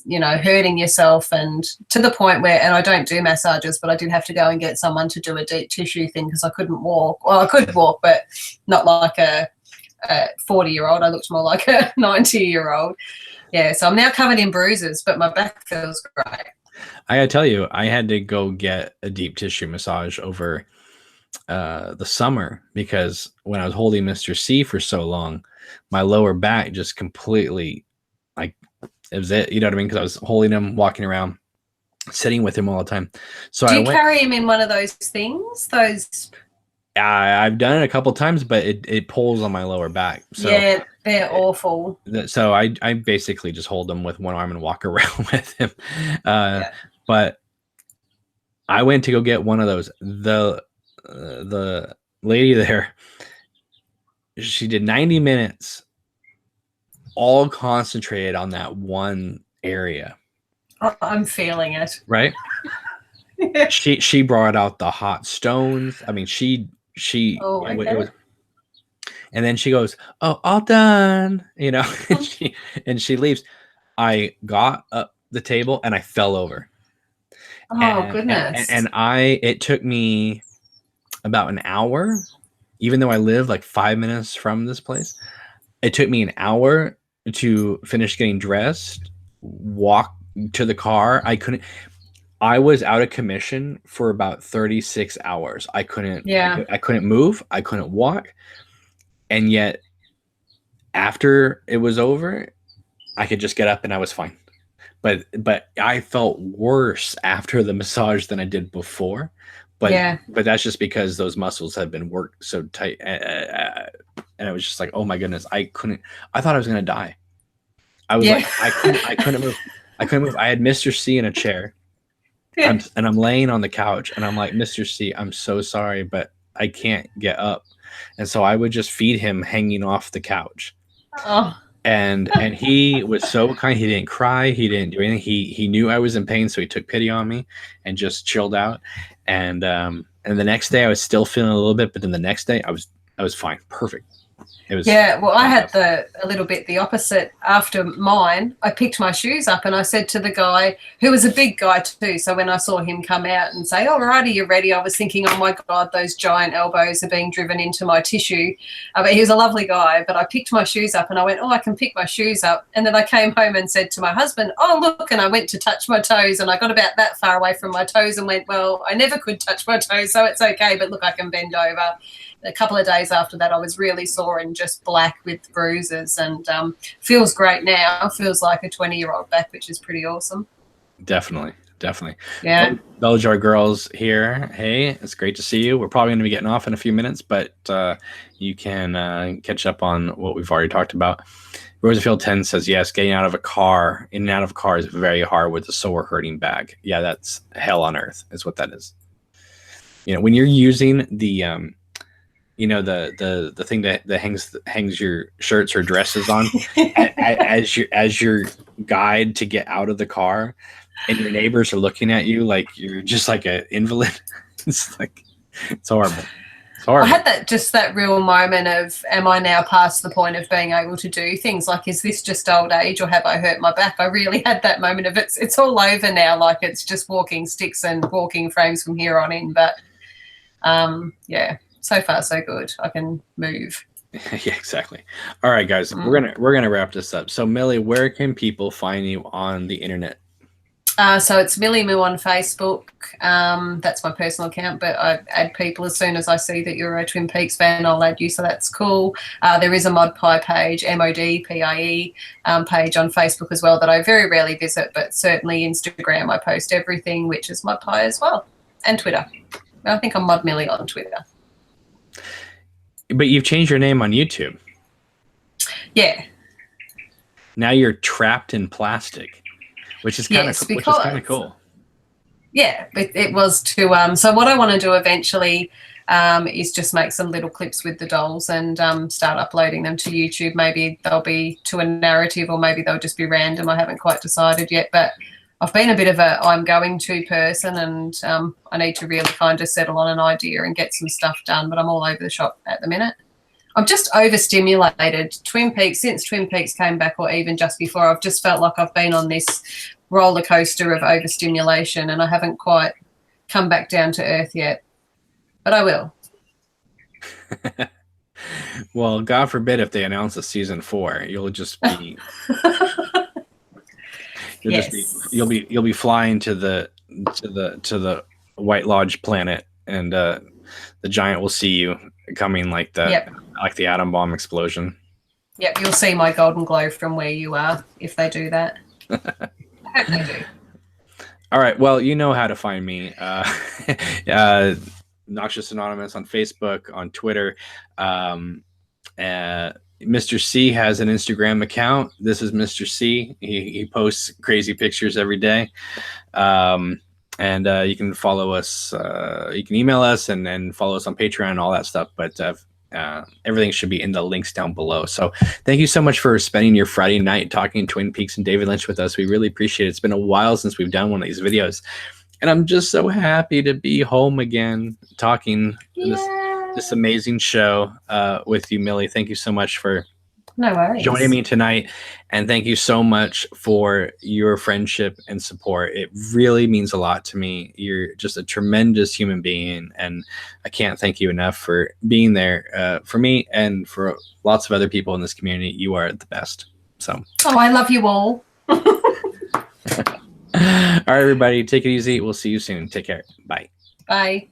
hurting yourself, and to the point where, and I don't do massages, but I did have to go and get someone to do a deep tissue thing because I couldn't walk. Well, I could walk, but not like a 40-year-old. I looked more like a 90-year-old. Yeah, so I'm now covered in bruises, but my back feels great. I gotta tell you, I had to go get a deep tissue massage over the summer, because when I was holding Mr. C for so long, my lower back just completely, like, it was it. You know what I mean? Because I was holding him, walking around, sitting with him all the time. So do you carry him in one of those things? I've done it a couple times, but it pulls on my lower back. So yeah, they're awful. So I basically just hold him with one arm and walk around with him. But I went to go get one of those. The lady there, she did 90 minutes, all concentrated on that one area. Oh, I'm feeling it. Right? Yeah. She brought out the hot stones. I mean, it was, and then she goes, "Oh, all done," and she leaves. I got up the table and I fell over. Oh, goodness. And it took me about an hour, even though I live like 5 minutes from this place. It took me an hour to finish getting dressed, walk to the car. I was out of commission for about 36 hours. Yeah. I couldn't move, I couldn't walk, and yet after it was over, I could just get up and I was fine. But I felt worse after the massage than I did before. Yeah. But that's just because those muscles have been worked so tight, and I was just like, oh my goodness, I couldn't. I thought I was gonna die. I was Yeah. like, I couldn't move. I couldn't move. I had Mr. C in a chair, Yeah. and I'm laying on the couch, and I'm like, Mr. C, I'm so sorry, but I can't get up. And so I would just feed him hanging off the couch. Oh. And he was so kind. He didn't cry. He didn't do anything. He knew I was in pain, so he took pity on me and just chilled out. And the next day I was still feeling a little bit, but then the next day I was fine. Perfect. It was Well, I had a little bit the opposite after mine. I picked my shoes up and I said to the guy, who was a big guy too, so when I saw him come out and say, all righty, you're ready, I was thinking, oh my God, those giant elbows are being driven into my tissue. But he was a lovely guy, but I picked my shoes up and I went, oh, I can pick my shoes up. And then I came home and said to my husband, oh, look, and I went to touch my toes and I got about that far away from my toes and went, well, I never could touch my toes, so it's okay, but look, I can bend over. A couple of days after that, I was really sore and just black with bruises, and feels great now. Feels like a 20-year-old back, which is pretty awesome. Definitely. Yeah. Those are girls here. Hey, it's great to see you. We're probably going to be getting off in a few minutes, but you can catch up on what we've already talked about. Rosenfield 10 says, yes, getting out of a car, in and out of a car is very hard with a sore hurting back. Yeah, that's hell on earth is what that is. You know, when you're using the the thing that hangs your shirts or dresses on as your guide to get out of the car, and your neighbors are looking at you like you're just like an invalid. It's horrible. It's horrible. I had that real moment of, am I now past the point of being able to do things? Like, is this just old age or have I hurt my back? I really had that moment of it's all over now. Like, it's just walking sticks and walking frames from here on in. But yeah. So far, so good. I can move. Yeah, exactly. All right, guys, we're gonna wrap this up. So, Millie, where can people find you on the internet? So it's Millie Moo on Facebook. That's my personal account, but I add people as soon as I see that you're a Twin Peaks fan. I'll add you, so that's cool. There is a ModPie page, MODPIE page on Facebook as well that I very rarely visit, but certainly Instagram I post everything, which is ModPie as well, and Twitter. I think I'm Mod Millie on Twitter. But you've changed your name on YouTube. Yeah. Now you're Trapped in Plastic, which is kind of cool. Yeah, it was to so what I want to do eventually is just make some little clips with the dolls and start uploading them to YouTube. Maybe they'll be to a narrative, or maybe they'll just be random. I haven't quite decided yet, but I've been a bit of a I'm going to person, and I need to really kind of settle on an idea and get some stuff done, but I'm all over the shop at the minute. I'm just overstimulated. Since Twin Peaks came back, or even just before, I've just felt like I've been on this roller coaster of overstimulation, and I haven't quite come back down to earth yet, but I will. Well, God forbid if they announce a season 4, you'll just be... You'll be flying to the White Lodge planet, and the giant will see you coming like the atom bomb explosion. Yep, you'll see my golden glow from where you are if they do that. I hope they do. All right, well, you know how to find me. Noxious Anonymous on Facebook, on Twitter. Mr. C has an Instagram account. This is Mr. C. He posts crazy pictures every day. And you can follow us. You can email us and follow us on Patreon and all that stuff. But everything should be in the links down below. So thank you so much for spending your Friday night talking Twin Peaks and David Lynch with us. We really appreciate it. It's been a while since we've done one of these videos. And I'm just so happy to be home again talking this amazing show with you, Millie. Thank you so much for joining me tonight, and thank you so much for your friendship and support. It really means a lot to me. You're just a tremendous human being, and I can't thank you enough for being there for me and for lots of other people in this community. You are the best. So I love you all. All right, everybody, take it easy. We'll see you soon. Take care. Bye. Bye.